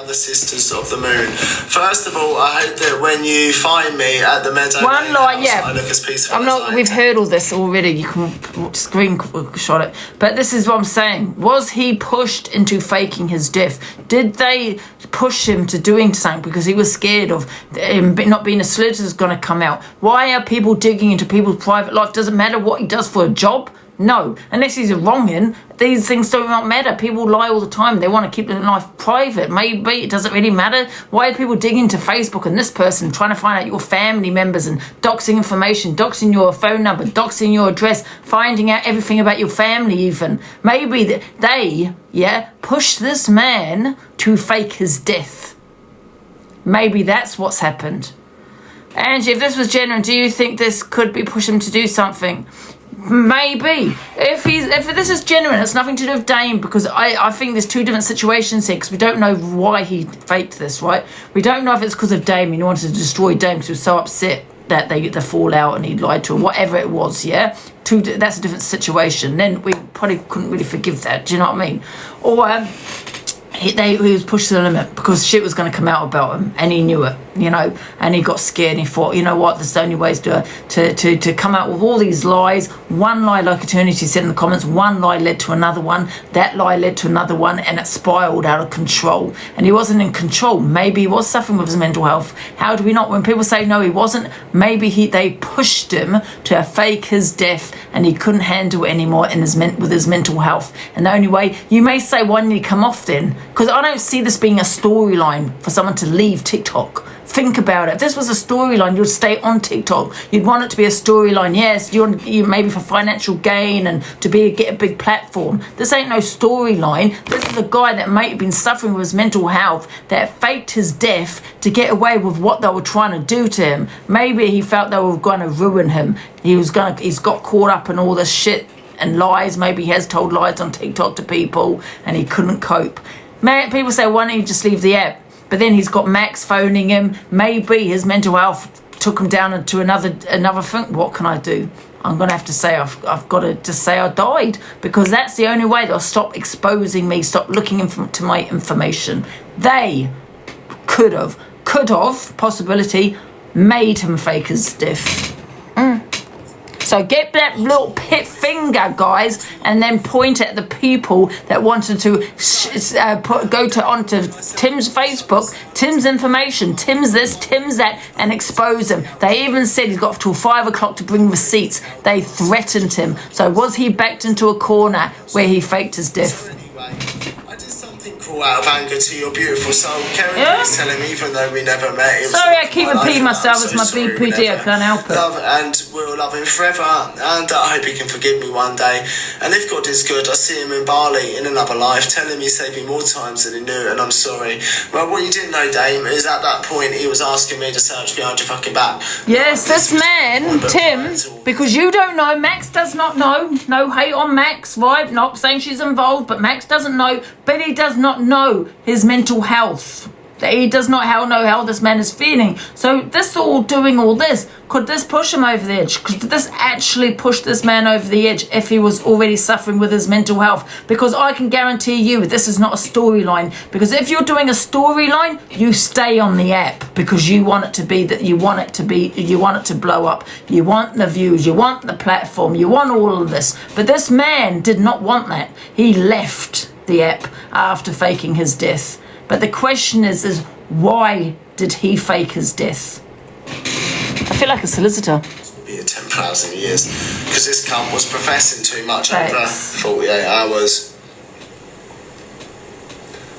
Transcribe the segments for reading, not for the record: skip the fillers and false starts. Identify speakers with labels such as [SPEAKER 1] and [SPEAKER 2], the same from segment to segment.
[SPEAKER 1] the Sisters of the Moon. First of all, I hope that when you find me at the Meadow
[SPEAKER 2] one lie, yeah.
[SPEAKER 1] I look as peaceful
[SPEAKER 2] I'm not.
[SPEAKER 1] as I
[SPEAKER 2] We've heard all this already. You can screenshot it. But this is what I'm saying. Was he pushed into faking his death? Did they push him to doing something because he was scared of him not being a solicitor is going to come out? Why are people digging into people's private life? Doesn't matter what he does for a job. No, unless he's a wrongin', these things don't matter. People lie all the time. They want to keep their life private. Maybe it doesn't really matter. Why are people digging into Facebook and this person, trying to find out your family members and doxing information, doxing your phone number, doxing your address, finding out everything about your family even? Maybe they, pushed this man to fake his death. Maybe that's what's happened. Angie, if this was genuine, do you think this could be pushing him to do something? Maybe. If this is genuine, it's nothing to do with Dame, because I think there's two different situations here, because we don't know why he faked this, right? We don't know if it's because of Dame and he wanted to destroy Dame because he was so upset that they fall out and he lied to her, whatever it was, yeah? That's a different situation. Then we probably couldn't really forgive that, do you know what I mean? Or he was pushed to the limit because shit was going to come out about him and he knew it, and he got scared and he thought, you know what, there's only ways to come out with all these lies. One lie, like Eternity said in the comments, one lie led to another one, that lie led to another one, and it spiraled out of control, and he wasn't in control. Maybe he was suffering with his mental health. How do we not? When people say no, he wasn't, maybe they pushed him to fake his death and he couldn't handle it anymore with his mental health. And the only way, you may say, why didn't he come off then? Because I don't see this being a storyline for someone to leave TikTok. Think about it. If this was a storyline, you'd stay on TikTok. You'd want it to be a storyline. Yes, you maybe for financial gain and to get a big platform. This ain't no storyline. This is a guy that might have been suffering with his mental health, that faked his death to get away with what they were trying to do to him. Maybe he felt they were going to ruin him. He's got caught up in all this shit and lies. Maybe he has told lies on TikTok to people and he couldn't cope. People say, why don't you just leave the app? But then he's got Max phoning him. Maybe his mental health took him down into another thing. What can I do? I'm going to have to say I've got to just say I died, because that's the only way they'll stop exposing me, stop looking to my information. They could have, possibility, made him fake his death. So get that little pit finger, guys, and then point at the people that wanted to go onto Tim's Facebook, Tim's information, Tim's this, Tim's that, and expose him. They even said he's got till 5 o'clock to bring receipts. They threatened him. So was he backed into a corner where he faked his death?
[SPEAKER 1] Out of anger to your beautiful soul. Karen is telling me, even though we never met.
[SPEAKER 2] Sorry, I keep repeating myself. It's my BPD. I can't help it.
[SPEAKER 1] And we'll love him forever. And I hope he can forgive me one day. And if God is good, I see him in Bali in another life, telling me he saved me more times than he knew. And I'm sorry. Well, what you didn't know, Dame, is at that point he was asking me to search behind your fucking back.
[SPEAKER 2] Yes, this man, Tim, because you don't know, Max does not know. No hate on Max, right? Not saying she's involved, but Max doesn't know. But he does not know his mental health. He does not know how this man is feeling. So doing all this, could this push him over the edge? Could this actually push this man over the edge if he was already suffering with his mental health? Because I can guarantee you this is not a storyline. Because if you're doing a storyline, you stay on the app because you want it to be you want it to blow up. You want the views, you want the platform, you want all of this. But this man did not want that. He left the app after faking his death. But the question is why did he fake his death? I feel like a solicitor.
[SPEAKER 1] Be 10,000 years, because this cunt was professing too much over 48 hours.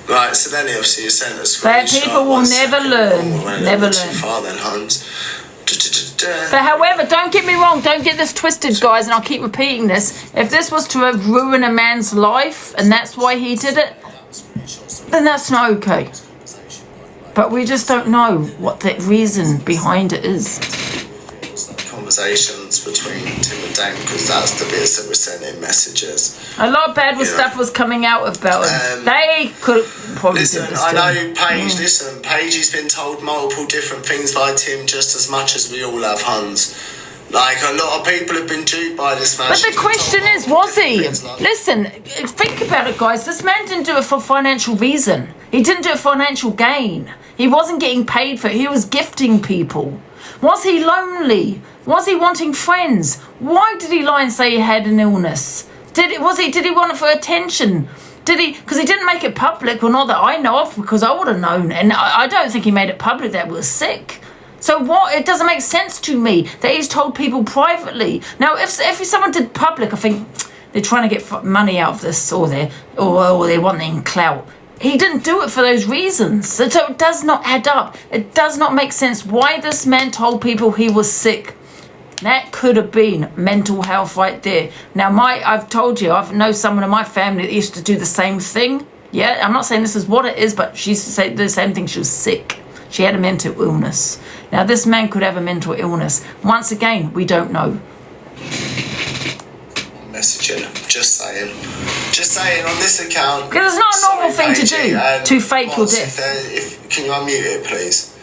[SPEAKER 1] Right, so then he obviously sent a screenshot.
[SPEAKER 2] But people will never learn. Never learn.
[SPEAKER 1] Far then, Hans.
[SPEAKER 2] But however, don't get me wrong, don't get this twisted, guys, and I'll keep repeating this. If this was to have ruined a man's life and that's why he did it, then that's not okay. But we just don't know what the reason behind it is.
[SPEAKER 1] Conversations between Tim and Dame, because that's the bits that were sending messages.
[SPEAKER 2] A lot of bad stuff was coming out about him. They could probably
[SPEAKER 1] listen,
[SPEAKER 2] do this.
[SPEAKER 1] I know Paige, listen, Paige has been told multiple different things by Tim just as much as we all have, Hans. Like, a lot of people have been duped by this man.
[SPEAKER 2] But the question is, was he? Listen, think about it, guys. This man didn't do it for financial reason. He didn't do it for financial gain. He wasn't getting paid for it. He was gifting people. Was he lonely? Was he wanting friends? Why did he lie and say he had an illness? Did he want it for attention? Did he? Because he didn't make it public. Well, not that I know of, because I would have known. And I don't think he made it public that he was sick. So what? It doesn't make sense to me that he's told people privately. Now, if someone did public, I think they're trying to get money out of this, or they want clout. He didn't do it for those reasons. So it does not add up. It does not make sense why this man told people he was sick. That could have been mental health right there. Now, I've told you, I know someone in my family that used to do the same thing. Yeah, I'm not saying this is what it is, but she used to say the same thing. She was sick. She had a mental illness. Now, this man could have a mental illness. Once again, we don't know.
[SPEAKER 1] Messaging, just saying on this account.
[SPEAKER 2] Because it's not a normal thing to do, to fake your death.
[SPEAKER 1] Can you unmute it, please?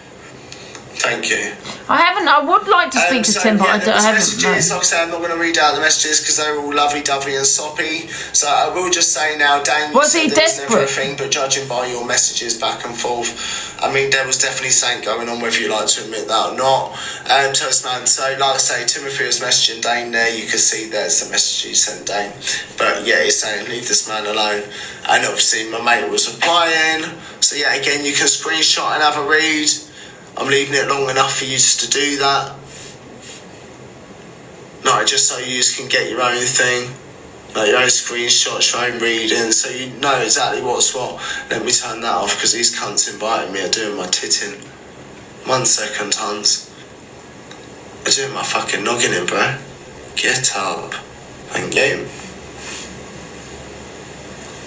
[SPEAKER 1] Thank you.
[SPEAKER 2] I would like to speak to Tim, but I haven't.
[SPEAKER 1] Messages, like I say, I'm not going to read out the messages because they're all lovey-dovey and soppy. So I will just say now, Dane,
[SPEAKER 2] was he desperate?
[SPEAKER 1] Never a thing, but judging by your messages back and forth, I mean, there was definitely something going on, whether you like to admit that or not. Toastman, so like I say, Timothy was messaging Dane there. You can see there's the message he sent Dane. But yeah, he's saying, leave this man alone. And obviously my mate was replying. So yeah, again, you can screenshot and have a read. I'm leaving it long enough for you just to do that. No, just so you can get your own thing. Like your own screenshots, your own reading, so you know exactly what's what. Let me turn that off because these cunts inviting me are doing my titting. 1 second, Hans. They're doing my fucking noggin in, bro. Get up. Thank you.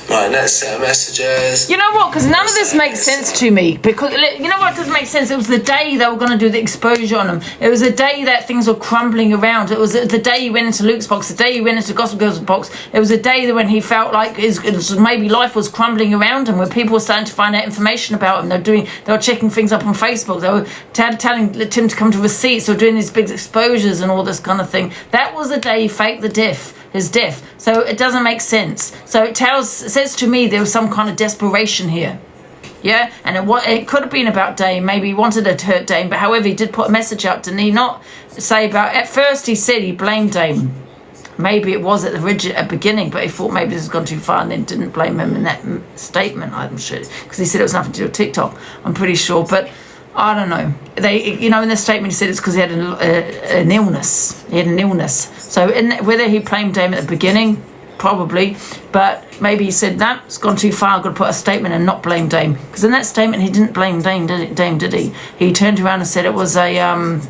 [SPEAKER 1] Right, next set of messages.
[SPEAKER 2] You know what? Because none of this makes sense to me. Because, you know what doesn't make sense? It was the day they were going to do the exposure on him. It was the day that things were crumbling around. It was the day he went into Luke's box. The day he went into Gossip Girl's box. It was the day that when he felt like maybe life was crumbling around him, when people were starting to find out information about him. They were checking things up on Facebook. They were telling Tim to come to receipts. They were doing these big exposures and all this kind of thing. That was the day he faked his death. So it doesn't make sense. So it says to me there was some kind of desperation here. Yeah, and it could have been about Dame. Maybe he wanted to hurt Dame, but however, he did put a message out. Didn't he not say about... At first he said he blamed Dame. Maybe it was at the beginning, but he thought maybe this has gone too far and then didn't blame him in that statement, I'm sure. Because he said it was nothing to do with TikTok, I'm pretty sure. But I don't know. In the statement he said it's because he had an illness. He had an illness. So whether he blamed Dame at the beginning, probably, but maybe he said that it's gone too far. I've got to put a statement and not blame Dame, because in that statement he didn't blame Dame, did he? He turned around and said it was an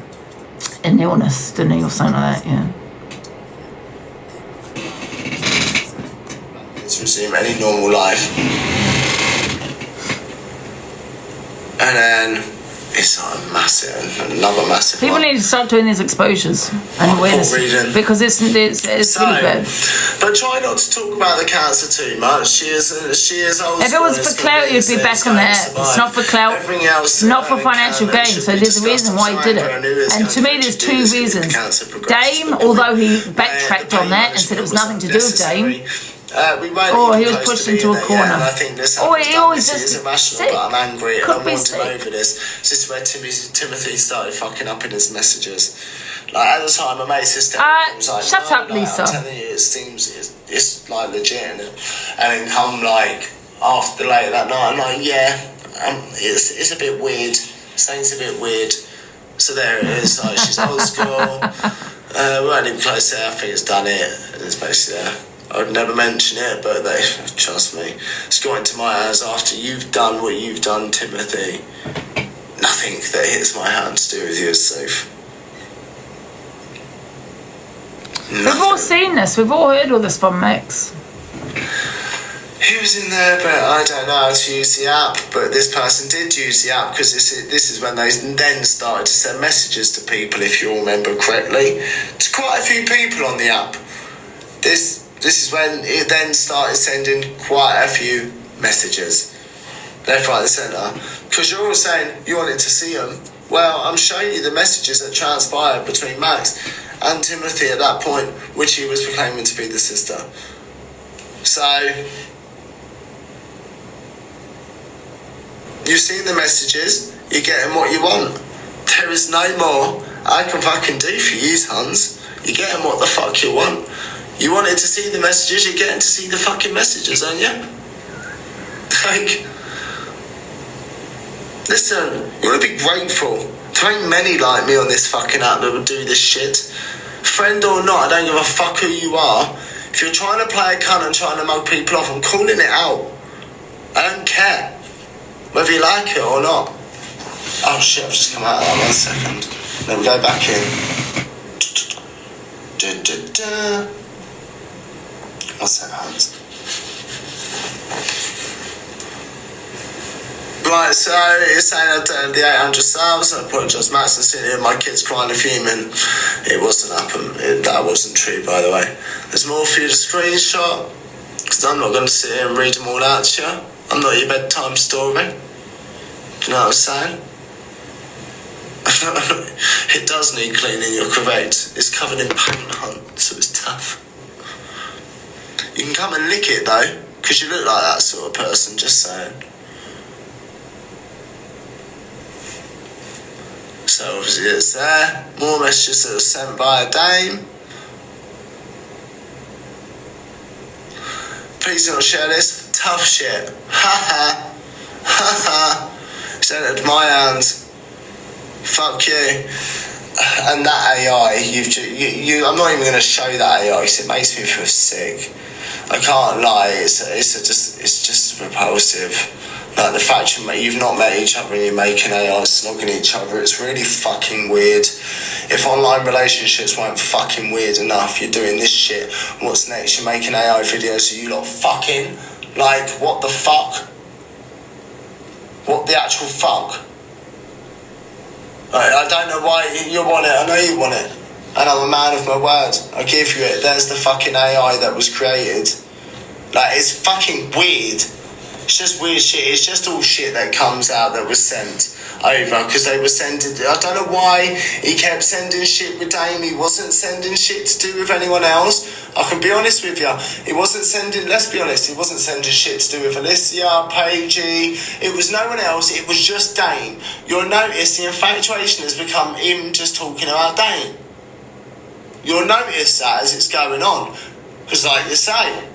[SPEAKER 2] illness, didn't he, or something like that? Yeah.
[SPEAKER 1] Let's resume any normal life, and then. It's like another massive
[SPEAKER 2] People
[SPEAKER 1] one.
[SPEAKER 2] need to start doing these exposures and awareness, because it's really bad.
[SPEAKER 1] But try not to talk about the cancer too much. She is old.
[SPEAKER 2] If it was for clout, you'd be back on the app. It's not for clout.
[SPEAKER 1] Everything else,
[SPEAKER 2] not for financial gain. So there's a reason why he did it. And to me, there's two reasons. Dame, although he backtracked on that and said it was nothing to do with Dame. He was pushed into a corner.
[SPEAKER 1] And I think this
[SPEAKER 2] he always just
[SPEAKER 1] is irrational,
[SPEAKER 2] sick.
[SPEAKER 1] but I'm angry and
[SPEAKER 2] Could
[SPEAKER 1] I
[SPEAKER 2] be
[SPEAKER 1] want
[SPEAKER 2] sick.
[SPEAKER 1] him over this. This is where Timothy started fucking up in his messages. Like at the time, my mate sister was like,
[SPEAKER 2] shut up, Lisa.
[SPEAKER 1] I'm telling you, it seems it's like legit, and then come like after later that night, I'm like, yeah, it's a bit weird. Saying's a bit weird. So there it is. Like she's old school. We weren't even close there. I think it's done it. It's basically there. I would never mention it, but they trust me. It's got into my hands after you've done what you've done, Timothy. Nothing that hits my hand to do with you is safe. Nothing.
[SPEAKER 2] We've all seen this. We've all heard all this from Max.
[SPEAKER 1] He was in there, but I don't know how to use the app. But this person did use the app because this is when they then started to send messages to people, if you all remember correctly. To quite a few people on the app. This is when it then started sending quite a few messages. Left, right and centre. Because you're all saying you wanted to see them. Well, I'm showing you the messages that transpired between Max and Timothy at that point, which he was proclaiming to be the sister. So, you've seen the messages, you're getting what you want. There is no more I can fucking do for you, Hans. You're getting what the fuck you want. You wanted to see the messages, you're getting to see the fucking messages, aren't you? Like, listen, you want to be grateful. There ain't many like me on this fucking app that would do this shit. Friend or not, I don't give a fuck who you are. If you're trying to play a cunt and trying to mug people off, I'm calling it out. I don't care whether you like it or not. Oh shit, I've just come out of that. 1 second. Then we go back in. What's that, Hans? Right, so you're saying I did the 800 subs. I apologise, Max, and sitting here, my kids crying and fuming. It wasn't happening. That wasn't true, by the way. There's more for you to screenshot, because I'm not going to sit here and read them all out to you. I'm not your bedtime story. Do you know what I'm saying? It does need cleaning, you're correct. It's covered in paint, Hunt, so it's tough. You can come and lick it, though, because you look like that sort of person, just saying. So obviously it's there. More messages that were sent by a dame. Please don't share this. Tough shit. Ha ha. Ha ha. Sent it my hands. Fuck you. And that AI, I'm not even going to show that AI because it makes me feel sick. I can't lie. It's just repulsive. Like the fact you've not met each other and you're making AI snogging each other, it's really fucking weird. If online relationships weren't fucking weird enough, you're doing this shit. What's next? You're making AI videos of you lot fucking? Like, what the fuck? What the actual fuck? I don't know why you want it. I know you want it. And I'm a man of my word. I give you it. There's the fucking AI that was created. Like, it's fucking weird. It's just weird shit. It's just all shit that comes out that was sent over because they were sending. I don't know why he kept sending shit with Dame. He wasn't sending shit to do with anyone else. I can be honest with you. He wasn't sending. Let's be honest. He wasn't sending shit to do with Alicia, Paigey. It was no one else. It was just Dame. You'll notice the infatuation has become him just talking about Dame. You'll notice that as it's going on because, like you say.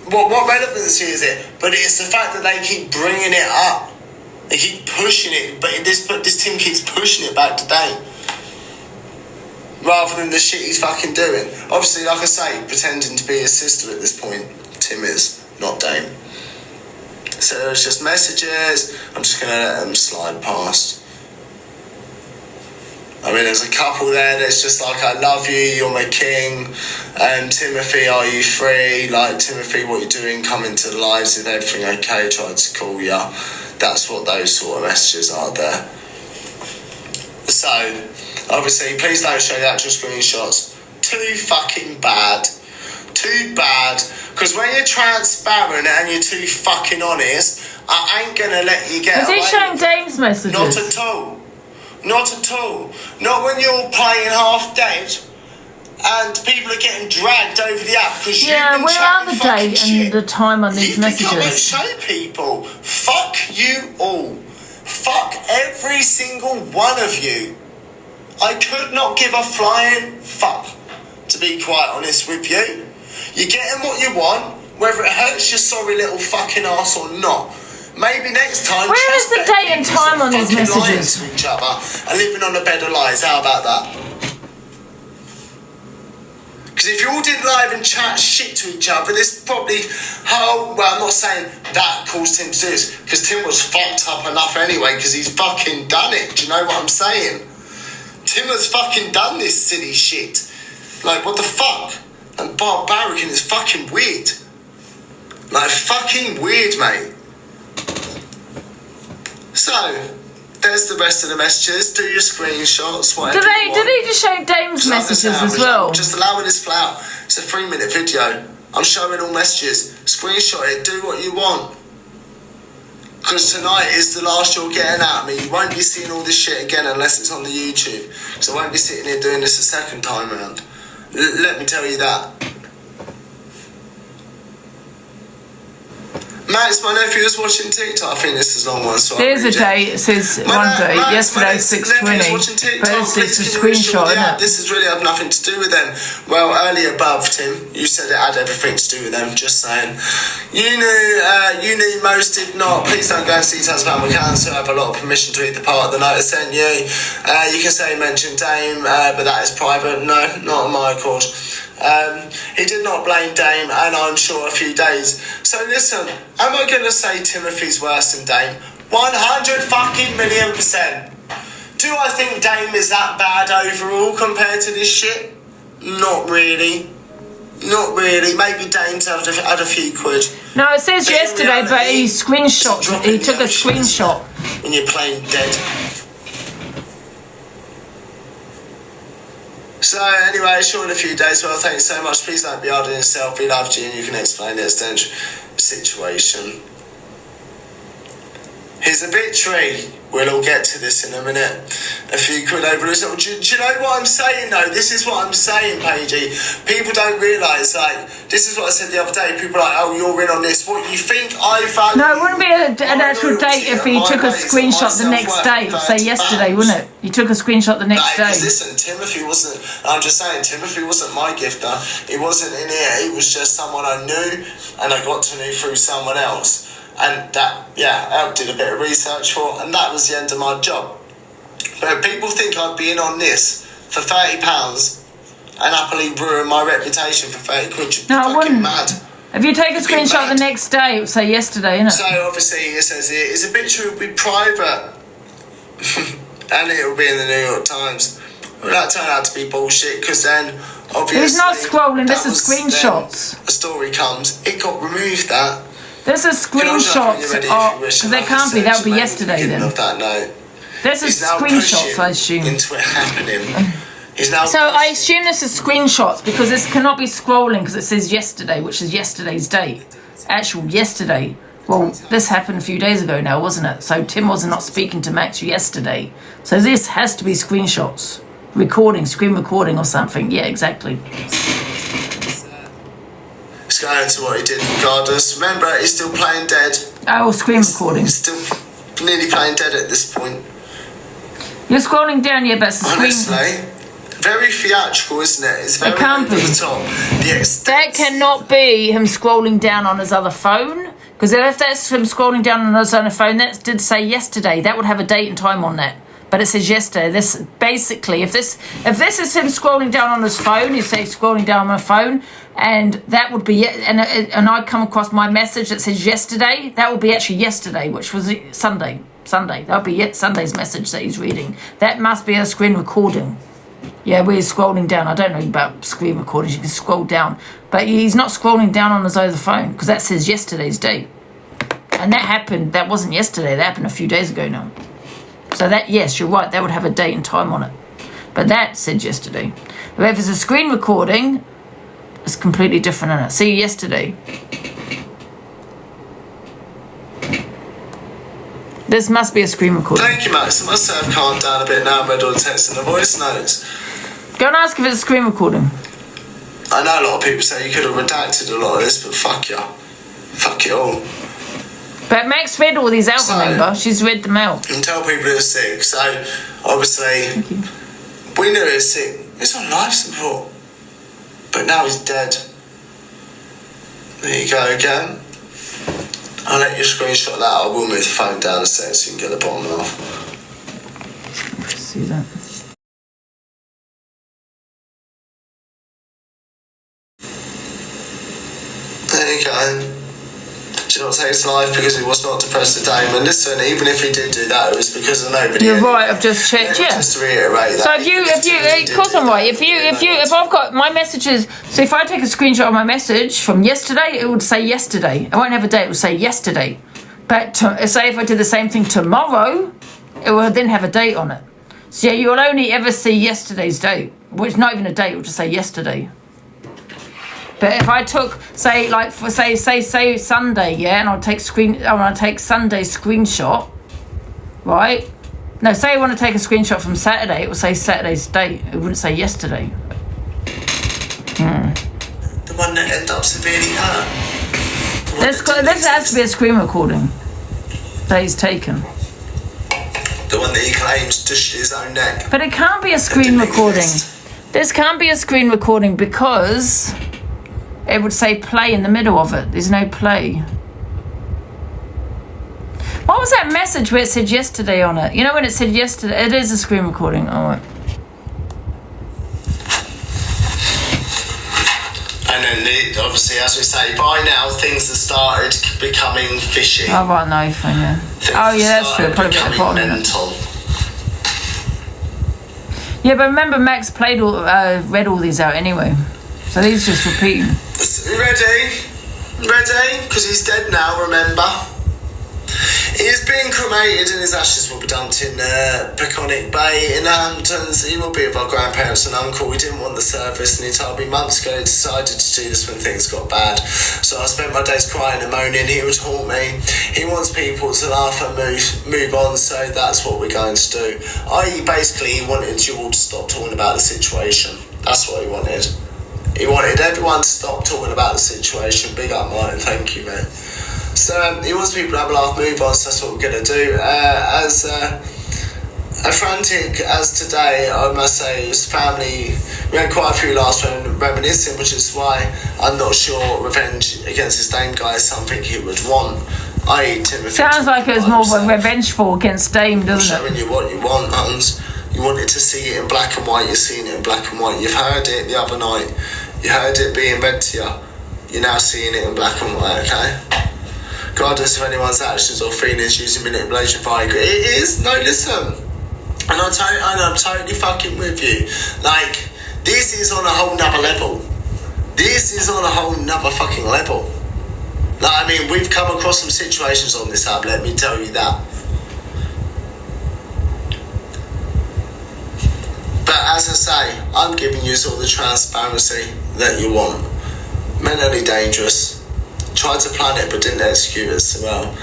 [SPEAKER 1] What relevancy is it? But it's the fact that they keep bringing it up. They keep pushing it. But this team keeps pushing it back to Dame. Rather than the shit he's fucking doing. Obviously, like I say, pretending to be his sister at this point. Tim is, not Dame. So there's just messages. I'm just going to let them slide past. I mean, there's a couple there that's just like, I love you, you're my king. Timothy, are you free? Like, Timothy, what you doing? Come into the lives, is everything okay? Tried to call ya. That's what those sort of messages are there. So, obviously, please don't show the actual screenshots. Too fucking bad. Too bad. Because when you're transparent and you're too fucking honest, I ain't gonna let you get away.
[SPEAKER 2] Is he showing Dame's messages?
[SPEAKER 1] Not at all. Not at all. Not when you're playing half dead and people are getting dragged over the app because you've been chatting fucking shit.
[SPEAKER 2] Yeah, where are the date and the time on these messages?
[SPEAKER 1] You think I show people? Fuck you all. Fuck every single one of you. I could not give a flying fuck, to be quite honest with you. You're getting what you want, whether it hurts your sorry little fucking ass or not. Maybe next time.
[SPEAKER 2] Where is the date and time on these messages?
[SPEAKER 1] To each other and living on a bed of lies. How about that? Because if you all didn't lie and chat shit to each other, this probably. Well, I'm not saying that caused Tim to do this, because Tim was fucked up enough anyway, because he's fucking done it. Do you know what I'm saying? Tim has fucking done this silly shit. Like, what the fuck? And barbaric, and it's fucking weird. Like, fucking weird, mate. So, there's the rest of the messages. Do your screenshots, whatever you want.
[SPEAKER 2] Did he just show Dame's messages as well?
[SPEAKER 1] Just allowing this play out. It's a 3-minute video. I'm showing all messages. Screenshot it. Do what you want. Because tonight is the last you're getting out of me. You won't be seeing all this shit again unless it's on the YouTube. Because I won't be sitting here doing this a second time around. Let me tell you that. Max, my nephew was watching TikTok. I think this is a long one, so
[SPEAKER 2] there's a date. It says one date. Yesterday, 6:20. But it's a screenshot, isn't it?
[SPEAKER 1] This has really had nothing to do with them. Well, earlier above, Tim, you said it had everything to do with them. Just saying. You knew most did not. Please don't go into details about my cancer. I have a lot of permission to read the part of the note I sent you. You can say mention Dame, but that is private. No, not on my record. He did not blame Dame, and I'm sure a few days. So listen, am I going to say Timothy's worse than Dame? 100% Do I think Dame is that bad overall compared to this shit? Not really. Not really. Maybe Dame's had a few quid.
[SPEAKER 2] No, it says but yesterday, but he screenshot. He took a screenshot.
[SPEAKER 1] When you're playing dead. So anyway, it's short in a few days. Well, thanks so much. Please don't be hard on yourself. We love you and you can explain the extent situation. His obituary. We'll all get to this in a minute. A few quid over this. Do you know what I'm saying though? This is what I'm saying, Paigey. People don't realise, like, this is what I said the other day. People are like, oh, you're in on this. What you think I value?
[SPEAKER 2] No, it wouldn't be an actual date if he took a screenshot the next day. Say yesterday, wouldn't it? You took a scrscreenshot the next day.
[SPEAKER 1] Listen, Timothy wasn't, I'm just saying, Timothy wasn't my gifter. He wasn't in here. He was just someone I knew and I got to know through someone else. And that, I did a bit of research for, and that was the end of my job. But if people think I'd be in on this for £30 and happily ruin my reputation for 30 quid, you're fucking mad.
[SPEAKER 2] If you take a screenshot the next day, it would say yesterday, innit?
[SPEAKER 1] So obviously it says here, his obituary will be private. And it will be in the New York Times. Well, that turned out to be bullshit, because then, obviously...
[SPEAKER 2] He's not scrolling, this is screenshots.
[SPEAKER 1] A story comes, it got removed, that.
[SPEAKER 2] There's a screenshot, because there can't be, that would be yesterday then. There's a screenshots, I assume.
[SPEAKER 1] Into it happening.
[SPEAKER 2] So I assume this is screenshots, because this cannot be scrolling, because it says yesterday, which is yesterday's date. Actual yesterday. Well, this happened a few days ago now, wasn't it? So Tim was not speaking to Max yesterday. So this has to be screenshots. Recording, screen recording or something. Yeah, exactly.
[SPEAKER 1] It's going to what he did regardless. Remember, he's still playing dead.
[SPEAKER 2] Oh, screen recording.
[SPEAKER 1] He's still nearly playing dead at this point.
[SPEAKER 2] You're scrolling down, yeah, but it's a screen.
[SPEAKER 1] Honestly, very theatrical, isn't it? It's very
[SPEAKER 2] it can't be.
[SPEAKER 1] Top.
[SPEAKER 2] That cannot be him scrolling down on his other phone. Because if that's him scrolling down on his other phone, that did say yesterday. That would have a date and time on that. But it says yesterday. This basically, if this is him scrolling down on his phone, you say scrolling down on my phone, and that would be and I come across my message that says yesterday. That would be actually yesterday, which was Sunday. That would be Sunday's message that he's reading. That must be a screen recording. Yeah, we're scrolling down. I don't know about screen recordings. You can scroll down, but he's not scrolling down on his other phone because that says yesterday's date, and that happened. That wasn't yesterday. That happened a few days ago now. So that, yes, you're right, that would have a date and time on it. But that said yesterday. But if it's a screen recording, it's completely different in it. See, yesterday. This must be a screen recording.
[SPEAKER 1] Thank you, Max. I must say I've calmed down a bit now. I read all the text and the voice notes.
[SPEAKER 2] Go and ask if it's a screen recording.
[SPEAKER 1] I know a lot of people say you could have redacted a lot of this, but fuck you. Fuck it all.
[SPEAKER 2] But Max read all these out, remember? She's read them out.
[SPEAKER 1] And tell people he was sick. So, obviously, we knew he was sick. He's on life support. But now he's dead. There you go again. I'll let you screenshot that. I will move the phone down a sec so you can get the bottom off.
[SPEAKER 2] See that?
[SPEAKER 1] There you go. Did not take his life because he was not depressed at Dame. And listen, even if he did do that, it was because of nobody.
[SPEAKER 2] You're right. I've just checked. Yeah.
[SPEAKER 1] Just to reiterate that.
[SPEAKER 2] So if you, of course I'm right. If I've got my messages, so if I take a screenshot of my message from yesterday, it would say yesterday. I won't have a date. It will say yesterday. But say if I did the same thing tomorrow, it will then have a date on it. So yeah, you will only ever see yesterday's date, which is not even a date. It will just say yesterday. But if I took, say, like for say Sunday, yeah, and I'd take Sunday's screenshot, right? No, say I want to take a screenshot from Saturday, it will say Saturday's date. It wouldn't say yesterday.
[SPEAKER 1] The one that ended up severely hurt.
[SPEAKER 2] This has to be a screen recording that he's taken.
[SPEAKER 1] The one that he claims touched his own neck.
[SPEAKER 2] But it can't be a screen recording. This can't be a screen recording because it would say play in the middle of it. There's no play. What was that message where it said yesterday on it? You know when it said yesterday? It is a screen recording. Oh.
[SPEAKER 1] And then, obviously, as we say, by now things have started becoming fishy.
[SPEAKER 2] Oh, right, no, fine, yeah. Oh, yeah, that's true. Probably at the bottom. Mental. Yeah, but remember, Max read all these out anyway. So these just repeating.
[SPEAKER 1] Ready? Because he's dead now, remember? He is being cremated and his ashes will be dumped in Peconic Bay in Hamptons. He will be with our grandparents and uncle. We didn't want the service and he told me months ago he decided to do this when things got bad. So I spent my days crying and moaning. He would haunt me. He wants people to laugh and move on, so that's what we're going to do. Basically, he wanted you all to stop talking about the situation. That's what he wanted. He wanted everyone to stop talking about the situation. Big up, Martin. Thank you, man. So he wants people to have a laugh, move on, so that's what we're going to do. As frantic as today, I must say, his family, we had quite a few laughs when reminiscing, which is why I'm not sure revenge against this Dame guy is something he would want. Timothy.
[SPEAKER 2] Sounds like it was more revengeful against Dame, doesn't it?
[SPEAKER 1] Showing you what you want, Hans. You wanted to see it in black and white, you're seeing it in black and white. You've heard it the other night. You heard it being read to you. You're now seeing it in black and white, okay? Regardless of anyone's actions or feelings using manipulation for it is, no, listen. And I'm totally fucking with you. Like, this is on a whole nother level. This is on a whole nother fucking level. Like, I mean, we've come across some situations on this app, let me tell you that. But as I say, I'm giving you all the transparency that you want. Mentally dangerous. Tried to plan it but didn't execute it so well.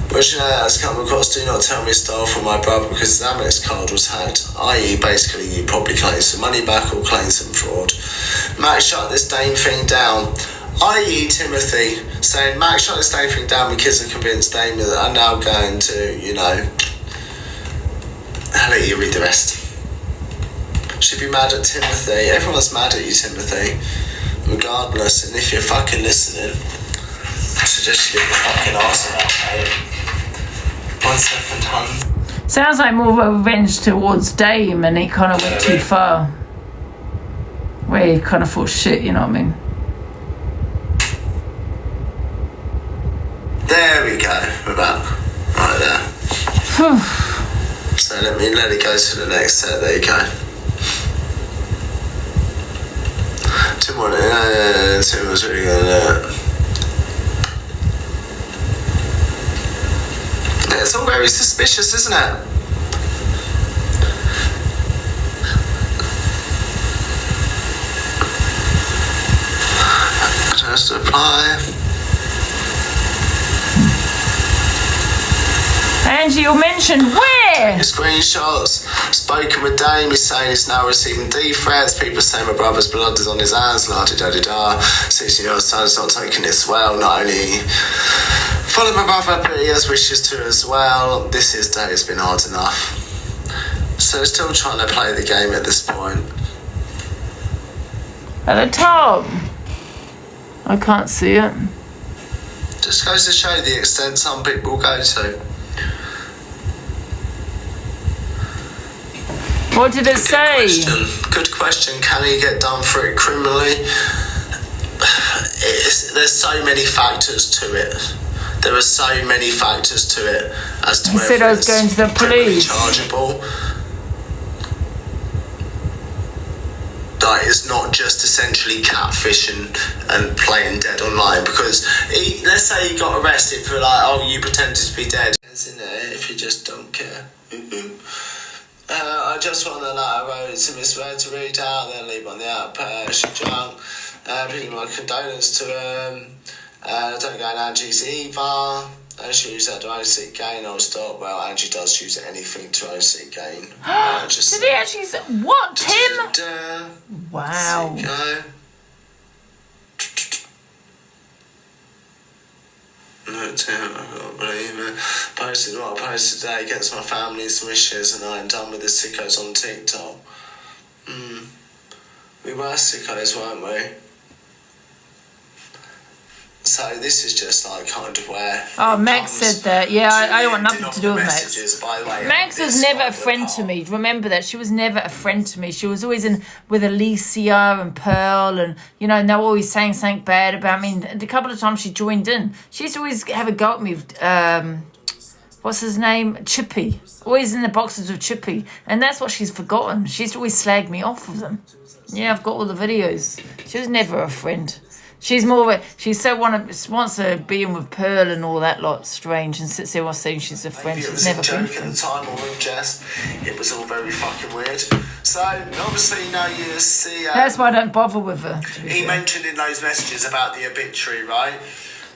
[SPEAKER 1] But you know that has come across, do not tell me stole from my brother because his Amex card was hacked. I.e. basically you probably claim some money back or claim some fraud. Max shut this Dame thing down. I.e. Timothy saying Max shut this Dame thing down because I'm convinced Dame that I'm now going to, you know, I'll let you read the rest. Should be mad at Timothy. Everyone's mad at you, Timothy. Regardless, and if you're fucking listening, I suggest you get your fucking arse out, mate. 1 second, hun.
[SPEAKER 2] Sounds like more of a revenge towards Dame, and he kind of went too far. Where he kind of thought shit, you know what I mean?
[SPEAKER 1] There we go. We're back. Right there. So let it go to the next set. There you go. 2 more. 2 was really good. It's all very suspicious, isn't it? Just apply.
[SPEAKER 2] Angie, you mentioned where?
[SPEAKER 1] Screenshots. Spoken with Dame. He's saying he's now receiving D threats. People saying my brother's blood is on his hands. La da da da. 16-year-old son's not taking this well. Not only follow my brother, but he has wishes to as well. This day has been hard enough. So still trying to play the game at this point.
[SPEAKER 2] At the top. I can't see it.
[SPEAKER 1] Just goes to show the extent some people go to.
[SPEAKER 2] What did it say?
[SPEAKER 1] Good question. Can he get done for it criminally? There's so many factors to it. There are so many factors to it as to whether
[SPEAKER 2] I was going to the police.
[SPEAKER 1] Chargeable. Like, it's not just essentially catfishing and playing dead online, because let's say he got arrested for like, oh, you pretended to be dead. Isn't it? If you just don't care. I just want to I wrote to Miss Red to read out, then leave on the outpost. She drunk. Bringing my condolence to don't go on Angie's either. She used that to OC gain. I was thought, well, Angie does use anything to OC gain.
[SPEAKER 2] Did he actually say what, Tim? Wow.
[SPEAKER 1] Go. No, Tim, I can't believe it. Posted what I posted today against my family's wishes, and I am done with the sickos on TikTok. We were sickos, weren't we? So this is just like kind of where.
[SPEAKER 2] Oh, Max said that. Yeah, I don't want nothing to do with Max.
[SPEAKER 1] By the way,
[SPEAKER 2] Max was never a friend to me. Remember that. She was never a friend to me. She was always in with Alicia and Pearl, and you know, and they were always saying something bad about me. And a couple of times she joined in. She used to always have a go at me with, what's his name? Chippy. Always in the boxes with Chippy. And that's what she's forgotten. She used to always slag me off with them. Yeah, I've got all the videos. She was never a friend. She's more of a, she's so wants to be in with Pearl and all that lot strange, and sits there while saying she's a friend.
[SPEAKER 1] Maybe it
[SPEAKER 2] she's
[SPEAKER 1] was
[SPEAKER 2] never
[SPEAKER 1] a
[SPEAKER 2] been
[SPEAKER 1] joke
[SPEAKER 2] a
[SPEAKER 1] at the
[SPEAKER 2] friend.
[SPEAKER 1] time, or in jest. It was all very fucking weird. So obviously now you see.
[SPEAKER 2] That's why I don't bother with her. To be
[SPEAKER 1] He
[SPEAKER 2] fair.
[SPEAKER 1] mentioned in those messages about the obituary, right?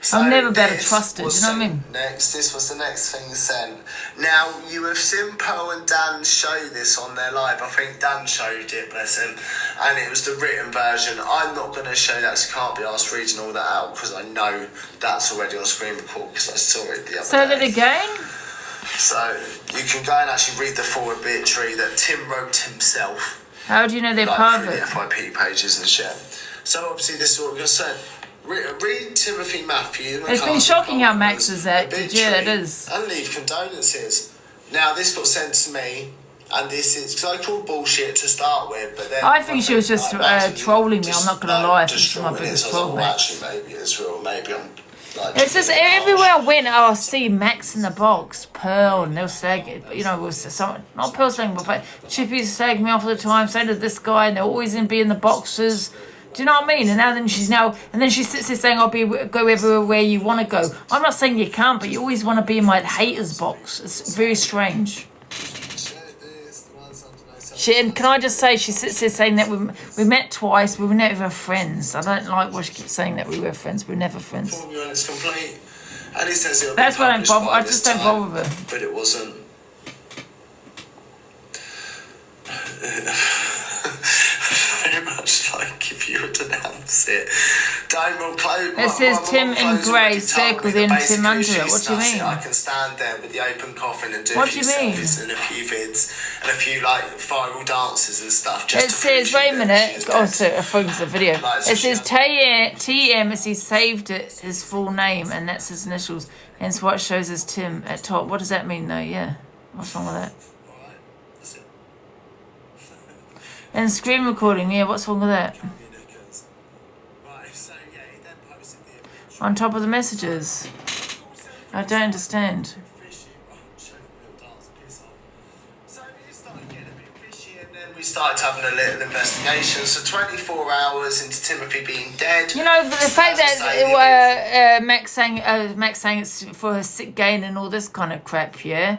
[SPEAKER 1] So
[SPEAKER 2] I've never been able to
[SPEAKER 1] this
[SPEAKER 2] trust it,
[SPEAKER 1] was
[SPEAKER 2] do you know what I
[SPEAKER 1] sent
[SPEAKER 2] mean?
[SPEAKER 1] Next, this was the next thing sent. Now, you have seen Pearl and Dan show this on their live. I think Dan showed it, bless him. And it was the written version. I'm not going to show that, so can't be asked reading all that out, because I know that's already on screen record, because I saw it the other
[SPEAKER 2] Say
[SPEAKER 1] day.
[SPEAKER 2] that again?
[SPEAKER 1] So, you can go and actually read the full obituary that Tim wrote himself.
[SPEAKER 2] How do you know they're
[SPEAKER 1] Like
[SPEAKER 2] part of
[SPEAKER 1] through the
[SPEAKER 2] it?
[SPEAKER 1] FYP pages and shit. So obviously this is what we're going to say. Read Timothy Matthew.
[SPEAKER 2] It's been shocking how Max has acted. Yeah, it is.
[SPEAKER 1] And leave condolences. Now this got sent to me, and this is because I called bullshit to start with, but then
[SPEAKER 2] I think she was just trolling me. I'm not going to lie. I think
[SPEAKER 1] just
[SPEAKER 2] she's my
[SPEAKER 1] trolling
[SPEAKER 2] biggest
[SPEAKER 1] it.
[SPEAKER 2] troll,
[SPEAKER 1] So
[SPEAKER 2] Max.
[SPEAKER 1] actually, maybe it's real. Maybe I'm. Like,
[SPEAKER 2] It's just everywhere I went, I see Max in the box, Pearl, and they'll sag it. You know, it was someone, not Pearl saying, but Chippy's sagging me off all the time, saying to this guy, and they're always in the boxes. Do you know what I mean? And now then and then she sits there saying, go everywhere where you want to go. I'm not saying you can't, but you always want to be in my haters box. It's very strange. And can I just say, she sits there saying that we met twice, we were never friends. I don't like what she keeps saying that we were friends. We were never friends.
[SPEAKER 1] Formula and it's complete. And he says it'll
[SPEAKER 2] That's
[SPEAKER 1] be
[SPEAKER 2] why I don't
[SPEAKER 1] published
[SPEAKER 2] bother.
[SPEAKER 1] by
[SPEAKER 2] I
[SPEAKER 1] this
[SPEAKER 2] just don't
[SPEAKER 1] time,
[SPEAKER 2] bother with her.
[SPEAKER 1] But it wasn't. Very much like if you would announce it. Don't will close.
[SPEAKER 2] It says Tim in grey, circled in Tim under it. What do you mean?
[SPEAKER 1] I can stand there with the open coffin and do
[SPEAKER 2] What
[SPEAKER 1] a
[SPEAKER 2] do
[SPEAKER 1] few
[SPEAKER 2] you mean?
[SPEAKER 1] selfies and a few vids and a few like viral dances and stuff. Just
[SPEAKER 2] It
[SPEAKER 1] to
[SPEAKER 2] says,
[SPEAKER 1] prove
[SPEAKER 2] wait a
[SPEAKER 1] that
[SPEAKER 2] minute.
[SPEAKER 1] she's
[SPEAKER 2] Oh,
[SPEAKER 1] dead.
[SPEAKER 2] so I think it's a video.
[SPEAKER 1] Like,
[SPEAKER 2] It says
[SPEAKER 1] she-
[SPEAKER 2] TM as he saved it, his full name, and that's his initials. Hence what shows as Tim at top. What does that mean, though? Yeah. What's wrong with that?
[SPEAKER 1] Alright, that's it.
[SPEAKER 2] And screen recording. Yeah, what's wrong with that?
[SPEAKER 1] Right, so yeah, he then posted the obituary.
[SPEAKER 2] On top of the messages. I don't understand.
[SPEAKER 1] Fishy, right? Showing a little dance, piss off. So it started getting a bit fishy, and then we started having a little investigation. So 24 hours into Timothy being dead.
[SPEAKER 2] You know, the fact
[SPEAKER 1] As I say,
[SPEAKER 2] that Max saying it's for her sick gain and all this kind of crap, yeah?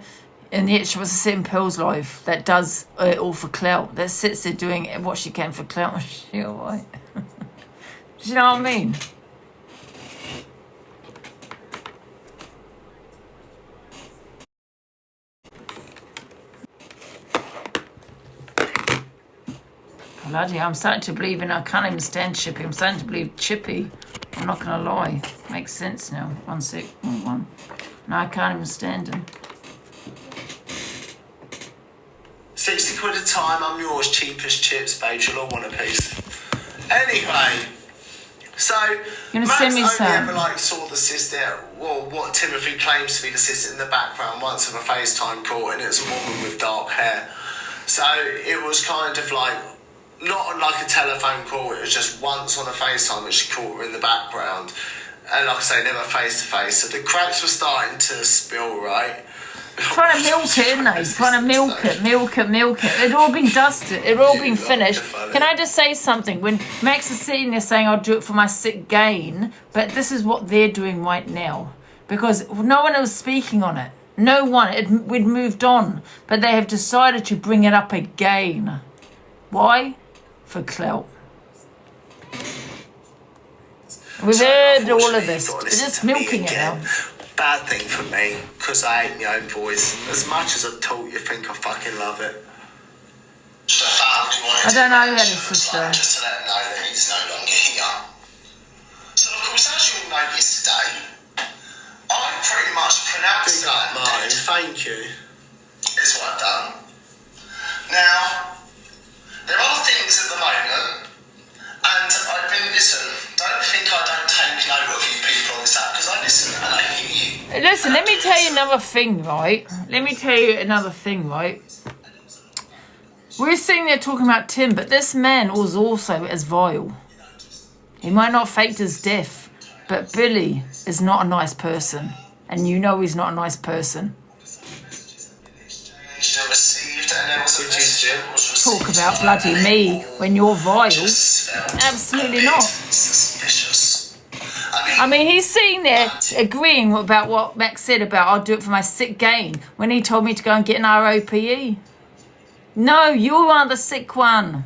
[SPEAKER 2] And yet she was to sit in Pearl's life that does it all for clout. That sits there doing what she can for clout. She alright. Do you know what I mean? Bloody, I'm starting to believe in, I can't even stand Chippy. I'm starting to believe Chippy. I'm not going to lie. Makes sense now. 1 sec. One. No, I can't even stand him.
[SPEAKER 1] 60 quid a time, I'm yours, cheapest chips, babe, you'll all want a piece. Anyway, so
[SPEAKER 2] gonna
[SPEAKER 1] Max
[SPEAKER 2] send me
[SPEAKER 1] only
[SPEAKER 2] some?
[SPEAKER 1] ever like saw the sister, well, what Timothy claims to be the sister in the background once of a FaceTime call, and it's a woman with dark hair. So it was kind of like, not like a telephone call, it was just once on a FaceTime that she caught her in the background. And like I say, never face to face. So the cracks were starting to spill, right?
[SPEAKER 2] Trying to milk it, isn't they? Trying to milk it. It'd all been dusted. It'd all been finished. Can I just say something? When Max is sitting there saying, I'll do it for my sick gain, but this is what they're doing right now. Because no one was speaking on it. No one. We'd moved on. But they have decided to bring it up again. Why? For clout. We've
[SPEAKER 1] So,
[SPEAKER 2] heard all of
[SPEAKER 1] unfortunately,
[SPEAKER 2] this.
[SPEAKER 1] you've got to
[SPEAKER 2] We're
[SPEAKER 1] listen
[SPEAKER 2] just
[SPEAKER 1] to me
[SPEAKER 2] milking it
[SPEAKER 1] again.
[SPEAKER 2] now.
[SPEAKER 1] Bad thing for me, because I hate my own voice. As much as I've taught you, think I fucking love it.
[SPEAKER 2] I don't know who had his sister.
[SPEAKER 1] Just to let him know that he's no longer here. So, of course, as you all know, yesterday, I pretty much pronounced that Martin, thank you. Is what I've done. Now, there are things at the moment, and I've been, listen, don't think I don't take note of you people on this app, because I listen and I hear you.
[SPEAKER 2] Listen, let me tell you another thing, right? We're sitting there talking about Tim, but this man was also as vile. He might not have faked his death, but Billy is not a nice person. And you know he's not a nice person. Talk about bloody me when you're vile. Absolutely not. I mean, he's sitting there agreeing about what Max said about I'll do it for my sick gain when he told me to go and get an ROPE. No, you are the sick one.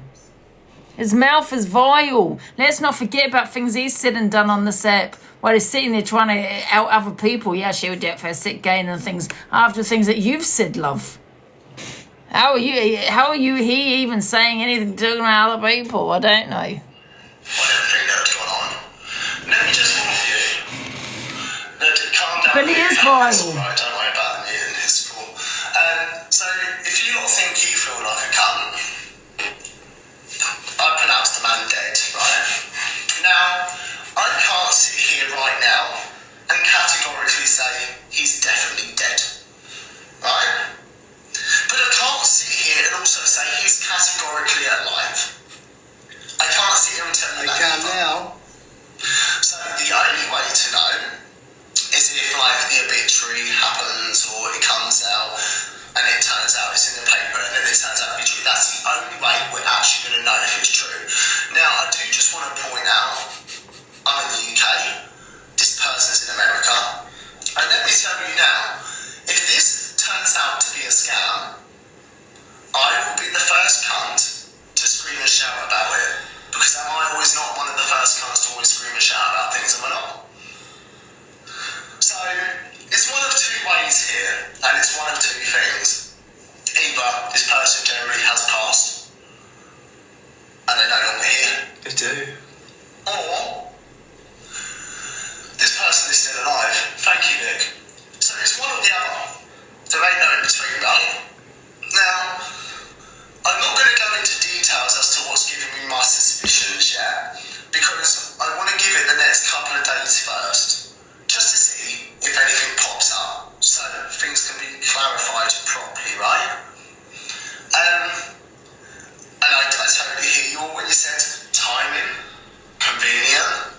[SPEAKER 2] His mouth is vile. Let's not forget about things he's said and done on this app while he's sitting there trying to out other people. Yeah, she would do it for a sick gain and things after things that you've said, love. How are you he even saying anything to other people? I don't know.
[SPEAKER 1] Whatever thing that's going on. Let me just warn you. Calm down.
[SPEAKER 2] But he is vile.
[SPEAKER 1] Right, don't worry about me and his school. So, if you lot think you feel like a cunt, I pronounced the man dead, right? Now, I can't sit here right now and categorically say he's definitely dead, right? But I can't sit here and also say he's categorically alive. I can't sit here and tell you that. I can now. So the only way to know is if like the obituary happens or it comes out and it turns out it's in the paper and then it turns out to be true. That's the only way we're actually going to know if it's true. Now I do just want to point out, I'm in the UK, this person's in America, and let me tell you now, if this turns out to be a scam, I will be the first cunt to scream and shout about it. Because am I always not one of the first cunts to always scream and shout about things, am I not? So, it's one of two ways here, and it's one of two things. Either this person generally has passed, and they're no longer here. They do. Or, this person is still alive. Thank you, Nick. So it's one or the other. There ain't no in between, right? Now, I'm not going to go into details as to what's giving me my suspicions yet, because I want to give it the next couple of days first, just to see if anything pops up, so things can be clarified properly, right? And I totally hear you all when you said timing, convenient,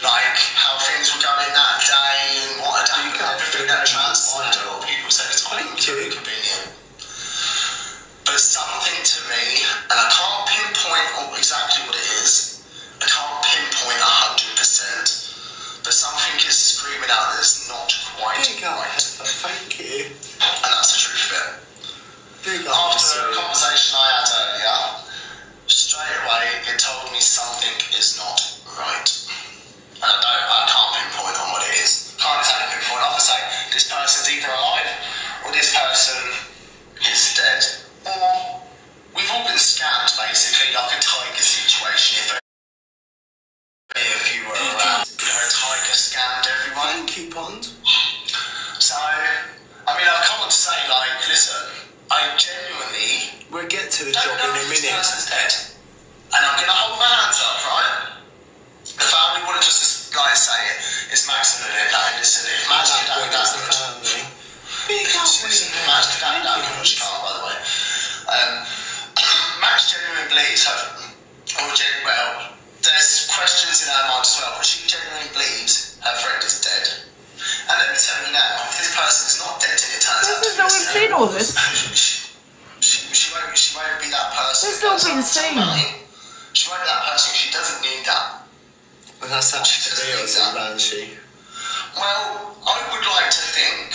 [SPEAKER 1] like how things were going that day and what had happened and everything that transpired. A lot of people said it's quite inconvenient. But something to me, and I can't pinpoint exactly what it is, I can't pinpoint 100%, but something is screaming out that it's not quite right. Thank you. And that's the truth of it. After a conversation I had earlier, straight away it told me something is not right. And I can't pinpoint on what it is. Can't exactly pinpoint. I have to say, this person's either alive, or this person is dead. Or we've all been scammed, basically, like a tiger situation. If you were around, a tiger scammed everyone. Thank you, Pond. So, I mean, I've come on to say, like, listen, I genuinely... We'll get to the job in a minute. This person's dead. And I'm going to hold my hands up, right? The family wouldn't just, like, say it. It's Max and Lynette. Like, listen, if Max did that, that's the family. Big up, Max did that, she can't, by the way. Max genuinely believes well, there's questions in her mind as well, but she genuinely believes her friend is dead. And let me tell you now, if this person is not dead and it turns out to be
[SPEAKER 2] we've seen all this.
[SPEAKER 1] She won't be that person.
[SPEAKER 2] This has all been seen.
[SPEAKER 1] She won't be that person, she doesn't need that. And that's how she feels, isn't she? Well, I would like to think.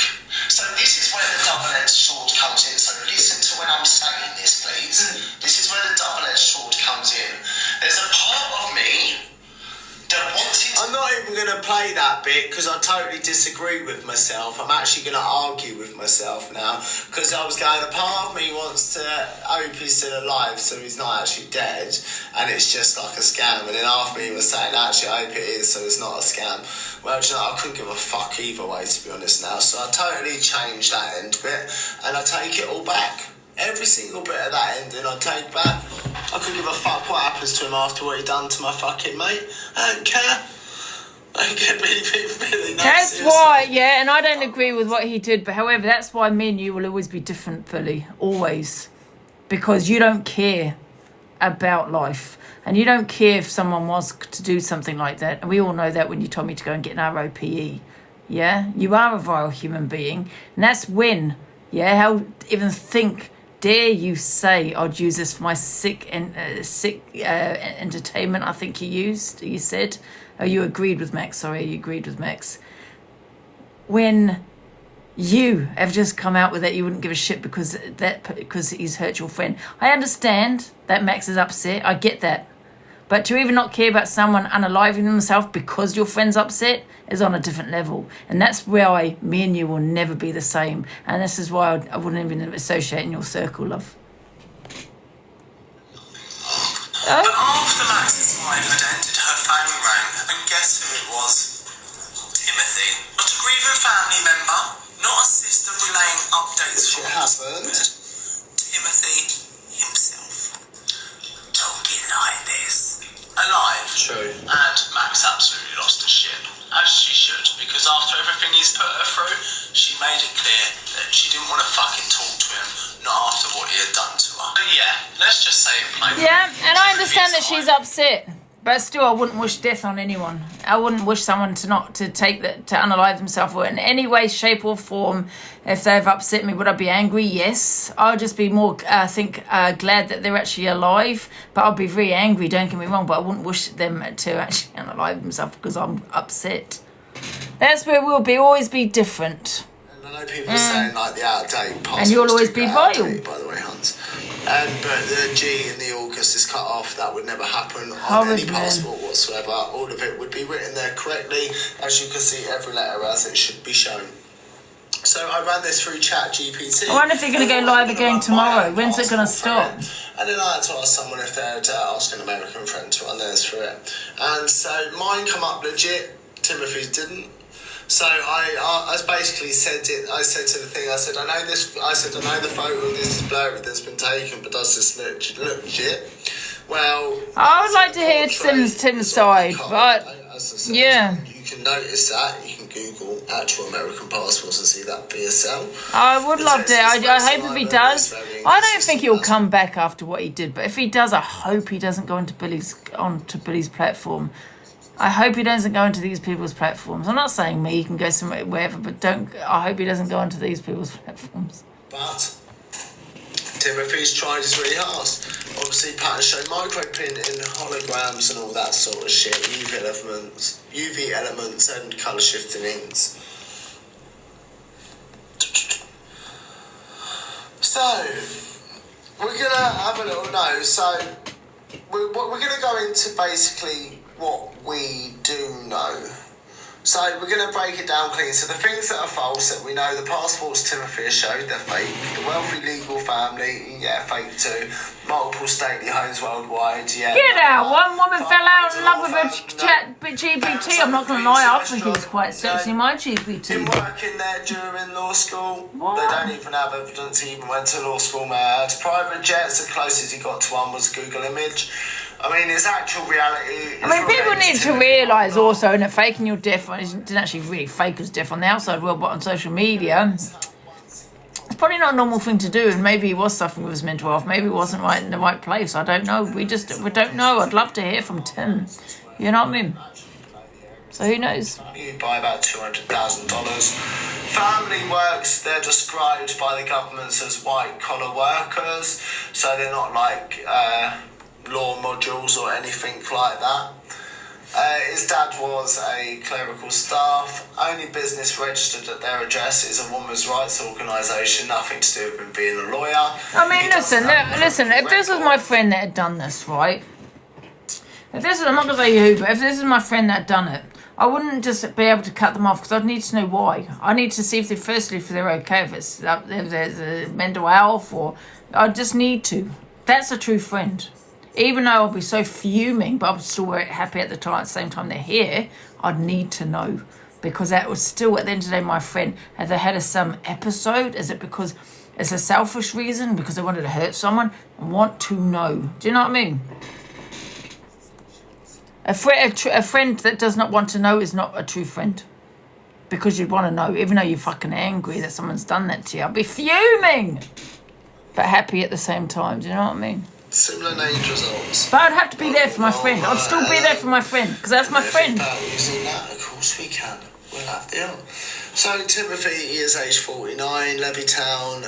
[SPEAKER 1] So this is where the double-edged sword comes in. So listen to when I'm saying this, please. This is where the double-edged sword comes in. There's a part of me that wanted... I'm not play that bit because I totally disagree with myself. I'm actually going to argue with myself now because I was going, a part of me wants to hope he's still alive so he's not actually dead and it's just like a scam. And then half me was saying, actually, I hope it is so it's not a scam. Well, you know, I couldn't give a fuck either way, to be honest now. So I totally changed that end bit and I take it all back. Every single bit of that ending I take back. I couldn't give a fuck what happens to him after what he done to my fucking mate. I don't care. I get really nice.
[SPEAKER 2] That's why, yeah, and I don't agree with what he did, but however, that's why me and you will always be different, Billy. Always. Because you don't care about life. And you don't care if someone was to do something like that. And we all know that when you told me to go and get an ROPE. Yeah? You are a vile human being. And that's when, yeah, how even dare you say I'd use this for my sick entertainment, I think you said. Oh, you agreed with Max. Sorry, you agreed with Max. When you have just come out with that, you wouldn't give a shit because he's hurt your friend. I understand that Max is upset. I get that. But to even not care about someone unaliving themselves because your friend's upset is on a different level. And that's why me and you will never be the same. And this is why I wouldn't even associate in your circle, love.
[SPEAKER 1] But after Max's wife had ended, her phone rang, and guess who it was? Timothy. Not a grieving family member, not a sister relaying updates from husband. Timothy himself. Don't get like this. Alive. True. And Max absolutely lost her shit. As she should, because after everything he's put her through, she made it clear that she didn't want to fucking talk to him, not after what he had done to her. But yeah, let's just say it plain.
[SPEAKER 2] Yeah, and I understand that she's upset, but still, I wouldn't wish death on anyone. I wouldn't wish someone to unalive themselves or in any way, shape, or form. If they've upset me, would I be angry? Yes. I'll just be more, glad that they're actually alive. But I'll be very angry. Don't get me wrong. But I wouldn't wish them to actually unalive themselves because I'm upset. That's where we'll always be different.
[SPEAKER 1] And I know people are saying like the out of date passports.
[SPEAKER 2] And you'll always be vile.
[SPEAKER 1] By the way, Hans. But the G in the August is cut off. That would never happen on any passport whatsoever. All of it would be written there correctly. As you can see, every letter as it should be shown. So I ran this through ChatGPT.
[SPEAKER 2] I wonder if they're going to go live again tomorrow. When's it going to stop?
[SPEAKER 1] And then I had to ask someone if they'd ask an American friend to run theirs through it. And so mine come up legit. Timothy's didn't. So I basically said it. I said to the thing, I said, I know this. I said, I know the photo of this is blurry that's been taken, but does this look legit? Well,
[SPEAKER 2] I would like to hear Tim's side, but yeah,
[SPEAKER 1] you can notice that. You can Google actual American passports and see that for yourself.
[SPEAKER 2] I would love to. I hope if he does. I don't think he'll come back after what he did, but if he does, I hope he doesn't go onto Billy's platform. I hope he doesn't go into these people's platforms. I'm not saying me, he can go somewhere, wherever, but I hope he doesn't go onto these people's platforms.
[SPEAKER 1] But Timothy's tried his really hard. Obviously, patterns show microprinting, holograms, and all that sort of shit. UV elements, and colour shifting inks. So, we're gonna have a little nose. So, we're gonna go into basically what we do know. So we're going to break it down clean. So the things that are false that we know, the passports Timothy has showed, they're fake. The wealthy legal family, yeah, fake too. Multiple stately homes worldwide, yeah.
[SPEAKER 2] Get out! One woman fell out in love with a GPT. I'm not going to lie, I think he was quite sexy, my GPT.
[SPEAKER 1] Been working there during law school.
[SPEAKER 2] What?
[SPEAKER 1] They don't even have evidence he even went to law school, mad. Private jets, the closest he got to one was Google image. I mean, it's actual reality.
[SPEAKER 2] People need to realise also that faking your death didn't actually really fake his death on the outside world, but on social media, it's probably not a normal thing to do. And maybe he was suffering with his mental health. Maybe he wasn't right in the right place. I don't know. We don't know. I'd love to hear from Tim. You know what I mean? So who knows?
[SPEAKER 1] You buy about $200,000. Family works. They're described by the governments as white-collar workers, so they're not like law modules or anything like that. His dad was a clerical staff. Only business registered at their address is a women's rights organisation, nothing to do with him being a lawyer.
[SPEAKER 2] I mean, listen, if this was my friend that had done this, right? I'm not going to say who, but if this is my friend that had done it, I wouldn't just be able to cut them off because I'd need to know why. I need to see if they're okay, if there's a mental health, or I just need to. That's a true friend. Even though I'll be so fuming, but I'm still very happy at the same time they're here, I'd need to know. Because that was still, at the end of the day, my friend. Have they had some episode? Is it because it's a selfish reason? Because they wanted to hurt someone? I want to know. Do you know what I mean? A friend that does not want to know is not a true friend. Because you'd want to know, even though you're fucking angry that someone's done that to you. I'd be fuming! But happy at the same time. Do you know what I mean?
[SPEAKER 1] Similar named results.
[SPEAKER 2] But I'd have to be there for my friend. I'd still be there for my friend, because that's my friend.
[SPEAKER 1] Using that, of course we can. We'll have the on. So Timothy is age 49, Levittown,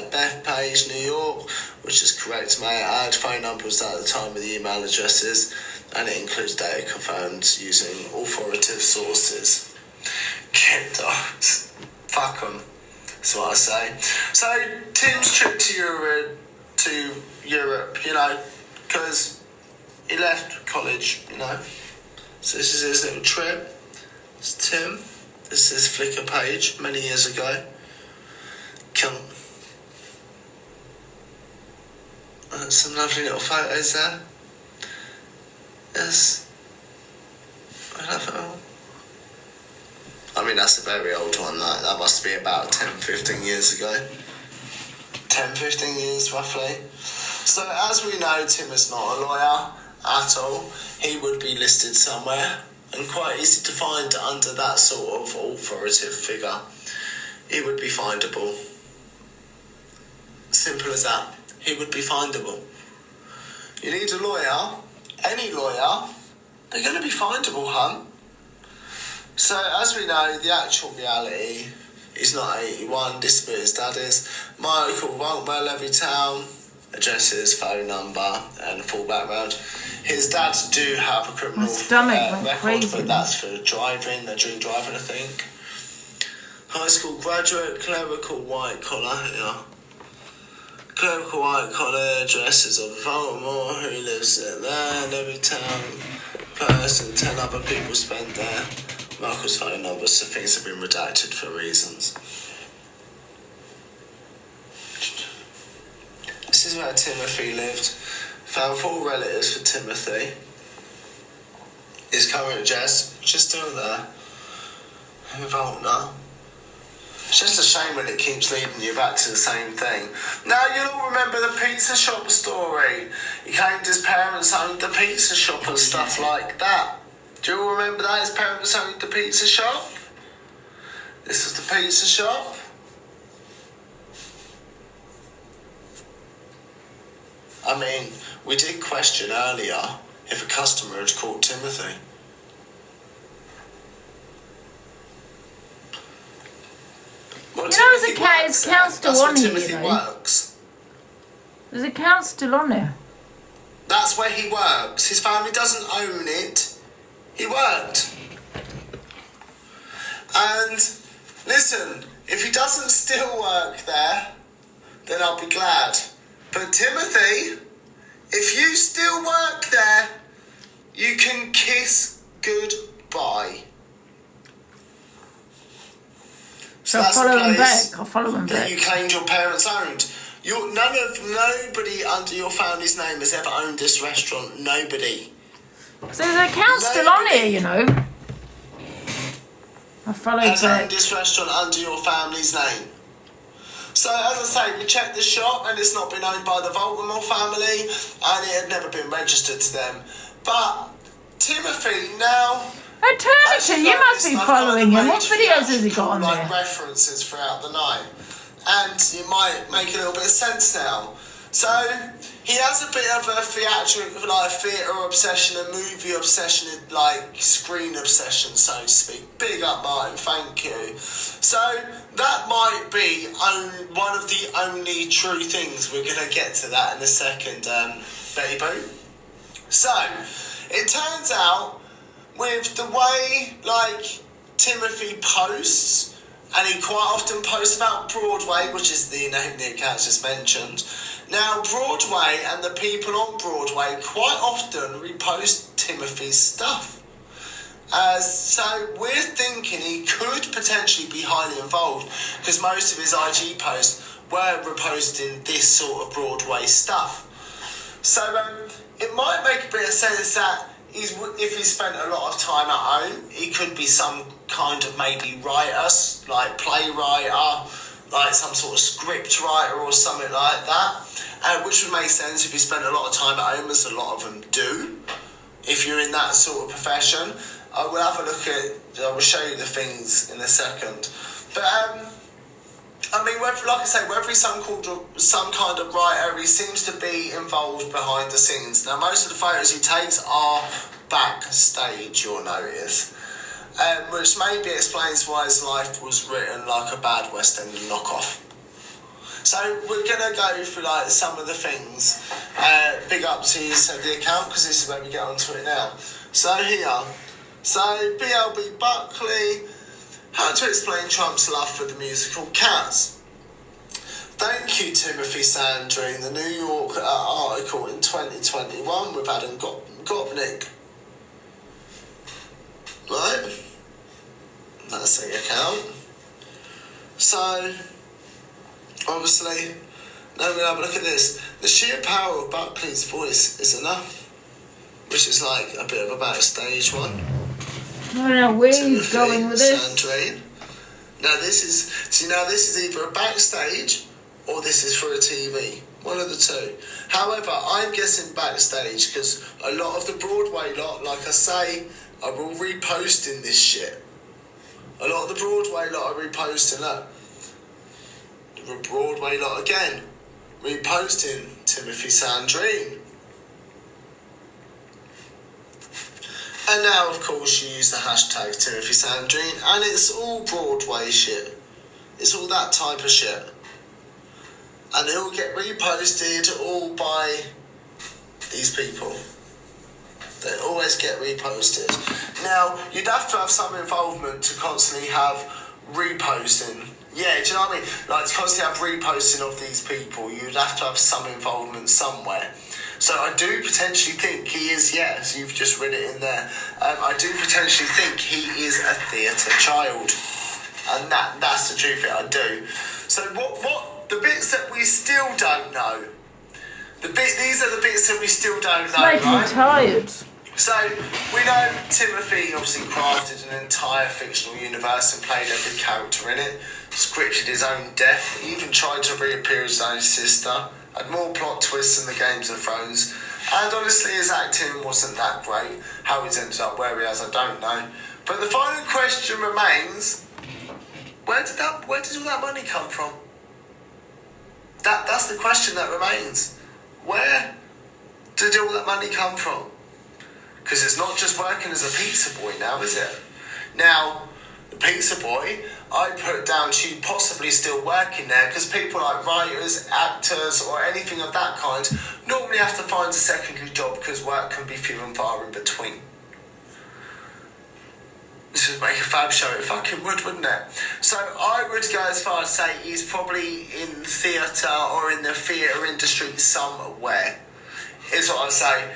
[SPEAKER 1] Bethpage, New York, which is correct, mate. I had phone numbers at the time with the email addresses, and it includes data confirmed using authoritative sources. Get dogs. Fuck them. That's what I say. So Tim's trip to Europe, you know, because he left college, you know. So this is his little trip. It's Tim. This is his Flickr page many years ago. Some lovely little photos there. Yes. I love it all. I mean, that's a very old one, that must be about 10, 15 years ago. 10, 15 years roughly. So as we know, Tim is not a lawyer at all. He would be listed somewhere and quite easy to find under that sort of authoritative figure. He would be findable. Simple as that. He would be findable. You need a lawyer, any lawyer, they're going to be findable, hun. So as we know, the actual reality, he's not 81, despite his dad is. Michael Waltmer, Levittown, addresses, phone number, and full background. His dad do have a criminal record, but that's for driving, drink driving, I think. High school graduate, clerical white collar, yeah. Clerical white collar, addresses of Baltimore, who lives there, Levittown, person, 10 other people spent there. Michael's phone numbers, so things have been redacted for reasons. This is where Timothy lived. Found 4 relatives for Timothy. His current address, which is still there. Volna. It's just a shame when it keeps leading you back to the same thing. Now you'll all remember the pizza shop story. He claimed his parents owned the pizza shop and stuff like that. Do you all remember that? His parents owned the pizza shop? This was the pizza shop. I mean, we did question earlier if a customer had called Timothy. Well,
[SPEAKER 2] there's a account still on here,
[SPEAKER 1] Timothy works.
[SPEAKER 2] There's an account still on there.
[SPEAKER 1] That's where he works. His family doesn't own it. He worked. And listen, if he doesn't still work there, then I'll be glad. But Timothy, if you still work there, you can kiss goodbye.
[SPEAKER 2] So I'll follow him back. I'll follow him back.
[SPEAKER 1] You claimed your parents owned. Nobody under your family's name has ever owned this restaurant. Nobody.
[SPEAKER 2] So there's an account still on here, you know. I follow back.
[SPEAKER 1] Has owned this restaurant under your family's name. So as I say, we checked the shop and it's not been owned by the Baltimore family and it had never been registered to them. But Timothy now...
[SPEAKER 2] Eternity, you must be following him. What videos has he got on there?
[SPEAKER 1] References throughout the night. And it might make a little bit of sense now. So he has a bit of a theatre obsession, a movie obsession, screen obsession, so to speak. Big up, Martin, thank you. So that might be one of the only true things. We're going to get to that in a second, baby. So it turns out with the way Timothy posts, and he quite often posts about Broadway, which is the name the account just mentioned. Now, Broadway and the people on Broadway quite often repost Timothy's stuff. So we're thinking he could potentially be highly involved because most of his IG posts were reposting this sort of Broadway stuff. So it might make a bit of sense that if he spent a lot of time at home, he could be some kind of maybe writer, like playwright, like some sort of script writer or something like that, which would make sense if he spent a lot of time at home, as a lot of them do, if you're in that sort of profession. I will have a look at, I will show you the things in a second. But, I mean, whether he's some kind of writer, he seems to be involved behind the scenes. Now, most of the photos he takes are backstage, you'll notice. Which maybe explains why his life was written like a bad West End knockoff. So we're going to go through like some of the things. Big up to the account, because this is where we get onto it now. So here, BLB Buckley, how to explain Trump's love for the musical Cats. Thank you, Timothy Sandry, the New York article in 2021 with Adam Gopnik. Right? That's the account. So, obviously, now we're going to have a look at this. The sheer power of Buckley's voice is enough, which is like a bit of a backstage one.
[SPEAKER 2] I don't know where he's going with this.
[SPEAKER 1] Sandrine. Now this is either a backstage or this is for a TV. One of the two. However, I'm guessing backstage because a lot of the Broadway lot, like I say, are all reposting this shit. A lot of the Broadway lot are reposting that. The Broadway lot again, reposting Timothy Sandrine. And now, of course, you use the hashtag Timothy Sandrine, and it's all Broadway shit. It's all that type of shit. And it'll get reposted all by these people. They always get reposted. Now, you'd have to have some involvement to constantly have reposting. Yeah, do you know what I mean? Like, to constantly have reposting of these people, you'd have to have some involvement somewhere. So I do potentially think he is, yes, you've just read it in there. I do potentially think he is a theatre child. And that's the truth, I do. So what the bits that we still don't know, these are the bits that we still don't know,
[SPEAKER 2] Making
[SPEAKER 1] right?
[SPEAKER 2] me tired.
[SPEAKER 1] So, we know Timothy obviously crafted an entire fictional universe and played every character in it, scripted his own death, he even tried to reappear as his own sister, had more plot twists than the Games of Thrones, and honestly his acting wasn't that great. How he's ended up where he has, I don't know. But the final question remains, where did all that money come from? That's the question that remains. Where did all that money come from? Because it's not just working as a pizza boy now, is it? Now, the pizza boy, I put down to you possibly still working there because people like writers, actors, or anything of that kind normally have to find a secondary job because work can be few and far in between. This would make a fab show, it fucking would, wouldn't it? So I would go as far as say he's probably in theatre or in the theatre industry somewhere, is what I'd say.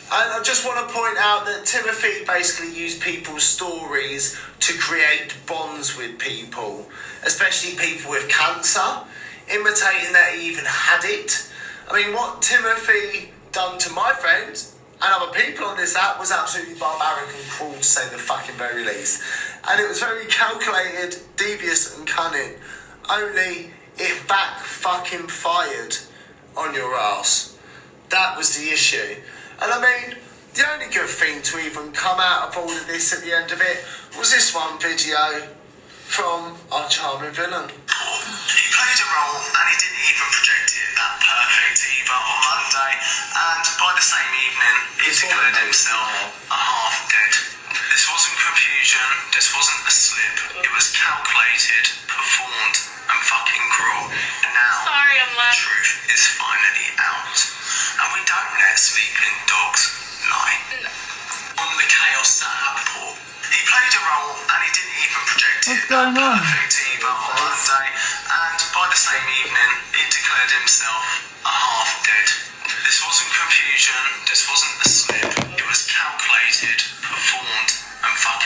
[SPEAKER 1] And I just want to point out that Timothy basically used people's stories to create bonds with people, especially people with cancer, imitating that he even had it. I mean, what Timothy done to my friends and other people on this app was absolutely barbaric and cruel, to say the fucking very least. And it was very calculated, devious and cunning. Only it back fucking fired on your ass. That was the issue. And I mean, the only good thing to even come out of all of this at the end of it was this one video from our charming villain. He played a role and he didn't even project it that perfect either on Monday, and by the same evening he declared himself a half dead. This wasn't confusion, this wasn't a slip, it was calculated, performed and fucking cruel. And now, the truth is finally out. And we don't let sleeping dogs lie. No. On the chaos that happened, he played a role and he didn't even project it that perfect either on Monday, and by the same evening he declared himself a half dead. This wasn't confusion, this wasn't a slip, it was calculated, performed and fucking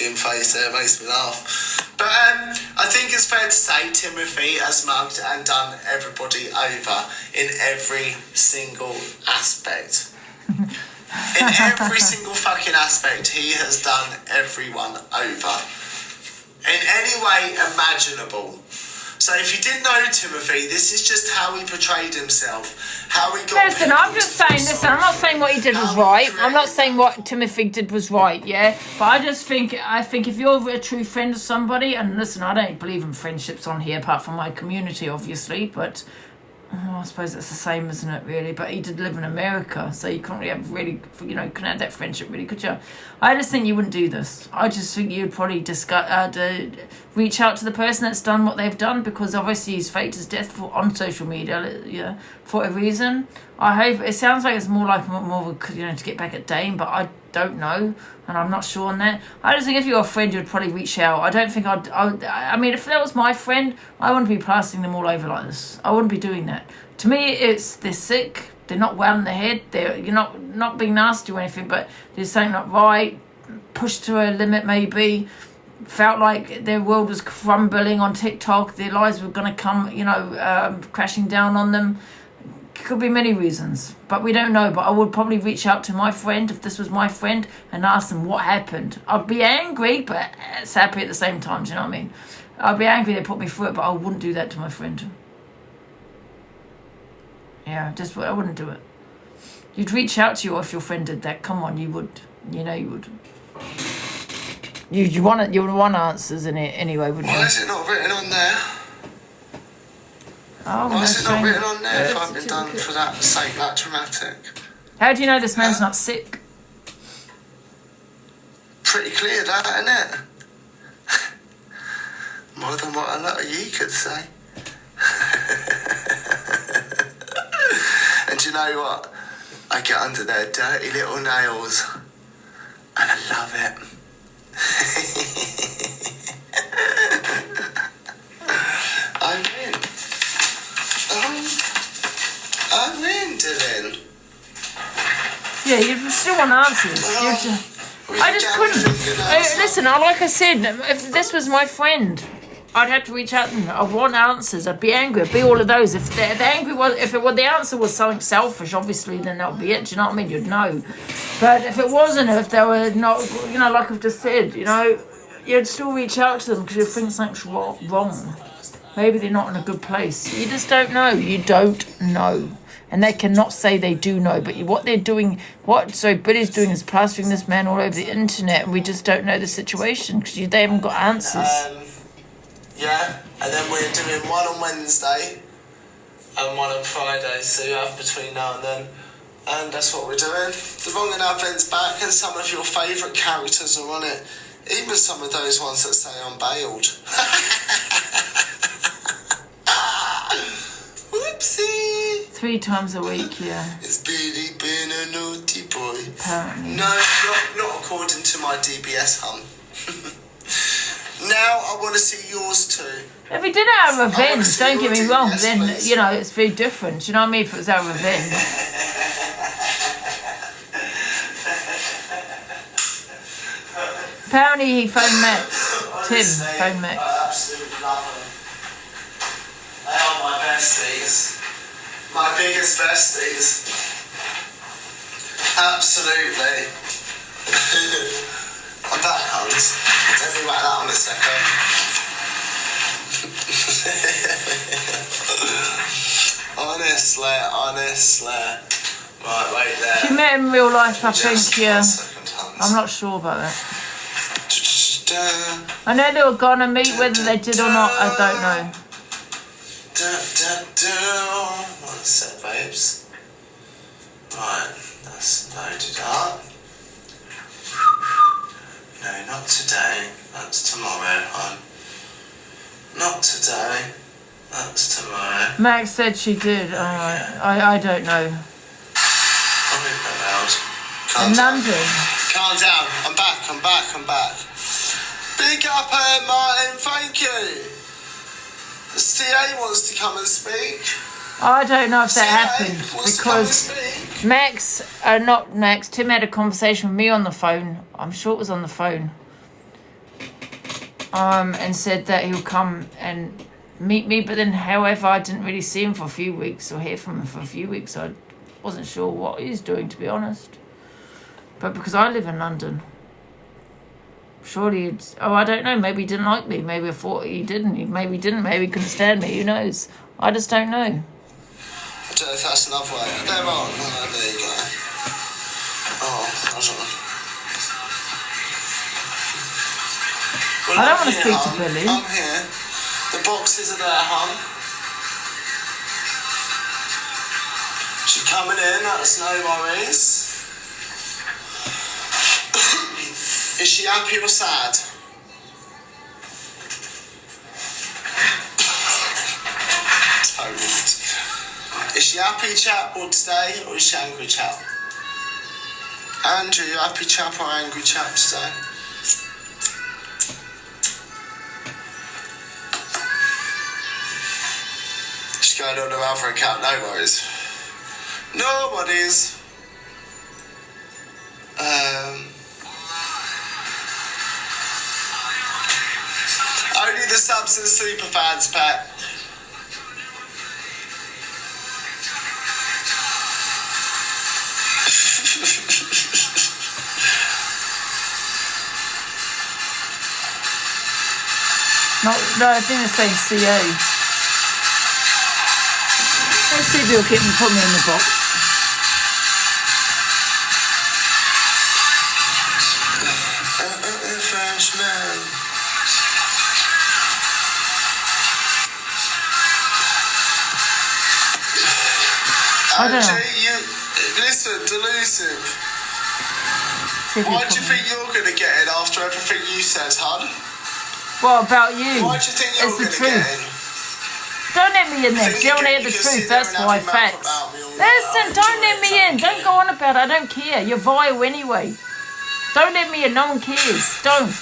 [SPEAKER 1] fucking face there. It makes me laugh. But I think it's fair to say Timothy has mugged and done everybody over in every single aspect. In every single fucking aspect, he has done everyone over. In any way imaginable. So if you didn't know Timothy, this is just how he portrayed himself. How he got.
[SPEAKER 2] Listen, I'm just saying. Listen, I'm not saying what he did was right. I'm not saying what Timothy did was right. Yeah, but I think if you're a true friend of somebody, and listen, I don't believe in friendships on here, apart from my community, obviously. But I suppose it's the same, isn't it? Really. But he did live in America, so you can't really have couldn't have that friendship, really, could you? I just think you wouldn't do this. I just think you'd probably reach out to the person that's done what they've done, because obviously he's faked his death on social media, for a reason. I hope it sounds like it's more of a, to get back at Dane, but I don't know, and I'm not sure on that. I just think if you're a friend, you'd probably reach out. I don't think I mean, if that was my friend, I wouldn't be plastering them all over like this. I wouldn't be doing that. To me, they're sick. They're not well in the head. You're not being nasty or anything, but there's something not right. Pushed to a limit, maybe. Felt like their world was crumbling on TikTok. Their lives were going to come, crashing down on them. Could be many reasons, but we don't know. But I would probably reach out to my friend, if this was my friend, and ask them what happened. I'd be angry, but it's happy at the same time. Do you know what I mean? I'd be angry they put me through it, but I wouldn't do that to my friend. Yeah, I wouldn't do it. You'd reach out to you if your friend did that. Come on, you would. You would. You want answers in it anyway, wouldn't you?
[SPEAKER 1] Why is it not written on there?
[SPEAKER 2] Oh,
[SPEAKER 1] why is it not written on there if I've been done for that sake, that dramatic?
[SPEAKER 2] How do you know this man's not sick?
[SPEAKER 1] Pretty clear that, isn't it? More than what a lot of you could say. And you know what? I get under their dirty little nails, and I love it. I win. I win, Dylan.
[SPEAKER 2] Yeah, you still want answers. I just couldn't. Listen, like I said, if this was my friend, I'd have to reach out to them. I want answers. I'd be angry. I'd be all of those. If the answer was something selfish, obviously, then that would be it. Do you know what I mean? You'd know. But if it wasn't, if they were not, like I've just said, you'd still reach out to them because you think something's wrong. Maybe they're not in a good place. You just don't know. You don't know. And they cannot say they do know. But what they're doing, Billy's doing is plastering this man all over the internet, and we just don't know the situation because they haven't got answers.
[SPEAKER 1] Yeah, and then we're doing one on Wednesday and one on Friday, so you have between now and then. And that's what we're doing. The Wrong and Advent's back, and some of your favourite characters are on it. Even some of those ones that say I'm bailed. Whoopsie!
[SPEAKER 2] 3 times a week, yeah.
[SPEAKER 1] It's Billy been a naughty boy.
[SPEAKER 2] Apparently.
[SPEAKER 1] No, not according to my DBS hum. Now I want to see yours too.
[SPEAKER 2] If he did it out of revenge, don't get me wrong, then, it's very different. Do you know what I mean? If it was out of revenge. Apparently he phoned Max. Tim phoned Max.
[SPEAKER 1] I absolutely love them. They are my besties. My biggest besties. Absolutely. I'm back, Hans. Let me write that on a second. Honestly. Right, wait there.
[SPEAKER 2] If you met him in real life, I think, yeah. I'm not sure about that. I know they were gonna meet, whether they did or not, I don't know.
[SPEAKER 1] One sec, babes. Right, that's loaded up. No, not today. That's tomorrow. Not today. That's tomorrow.
[SPEAKER 2] Max said she did. I don't know.
[SPEAKER 1] I'm in the loud.
[SPEAKER 2] In London.
[SPEAKER 1] Calm down. I'm back. Big up, Martin. Thank you. The CA wants to come and speak.
[SPEAKER 2] I don't know if that happened because Tim had a conversation with me on the phone. I'm sure it was on the phone. and said that he'll come and meet me. But then, however, I didn't really see him for a few weeks or hear from him for a few weeks. I wasn't sure what he's doing, to be honest. But because I live in London, surely I don't know, maybe he didn't like me. Maybe I thought he didn't. Maybe he didn't. Maybe he couldn't stand me. Who knows? I just don't know.
[SPEAKER 1] I don't know if that's another way. There you go. Oh, I don't know. Well,
[SPEAKER 2] I don't want to speak to
[SPEAKER 1] hon.
[SPEAKER 2] Billy.
[SPEAKER 1] I'm here. The boxes are there, hon. She's coming in, that's no worries. Is she happy or sad? Totally. Is she happy chap or today, or is she angry chap? Andrew, you happy chap or angry chap today? She's going on her other account, no worries. Nobody's. Only the subs and super fans, Pat.
[SPEAKER 2] No, I think it's saying CA. Let's see if he'll put me in the box.
[SPEAKER 1] Freshman.
[SPEAKER 2] I don't know.
[SPEAKER 1] Listen, delusive. Why do you think you're going to get it after everything you said, hun?
[SPEAKER 2] What about you?
[SPEAKER 1] Why do you think you're going to get in?
[SPEAKER 2] Don't let me in there. You don't want to hear the truth. That's why. Facts. Listen, don't let me in. Don't go on about it. I don't care. You're vile anyway. Don't let me in. No one cares. Don't.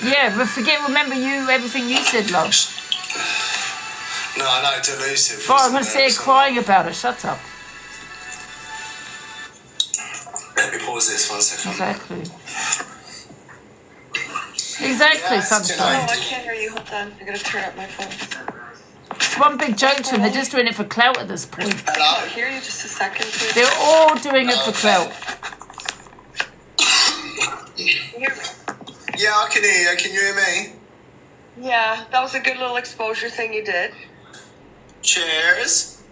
[SPEAKER 2] Yeah, but remember everything you said, love.
[SPEAKER 1] No, I know, delusive.
[SPEAKER 2] Right, I'm going to sit here crying about it. Shut up.
[SPEAKER 1] Let me pause this 1 second.
[SPEAKER 2] Exactly,
[SPEAKER 1] Yes,
[SPEAKER 2] sunshine.
[SPEAKER 1] tonight.
[SPEAKER 3] Oh, I can't hear you. Hold on. I'm going to turn up my phone.
[SPEAKER 2] It's one big joke to them. They're just doing it for clout at this point.
[SPEAKER 3] I
[SPEAKER 1] Hello?
[SPEAKER 3] can't hear you. Just a second, please.
[SPEAKER 2] They're all doing it for clout.
[SPEAKER 3] Can you hear me?
[SPEAKER 1] Yeah, I can hear you. Can you hear me?
[SPEAKER 3] Yeah, that was a good little exposure thing you did.
[SPEAKER 1] Cheers.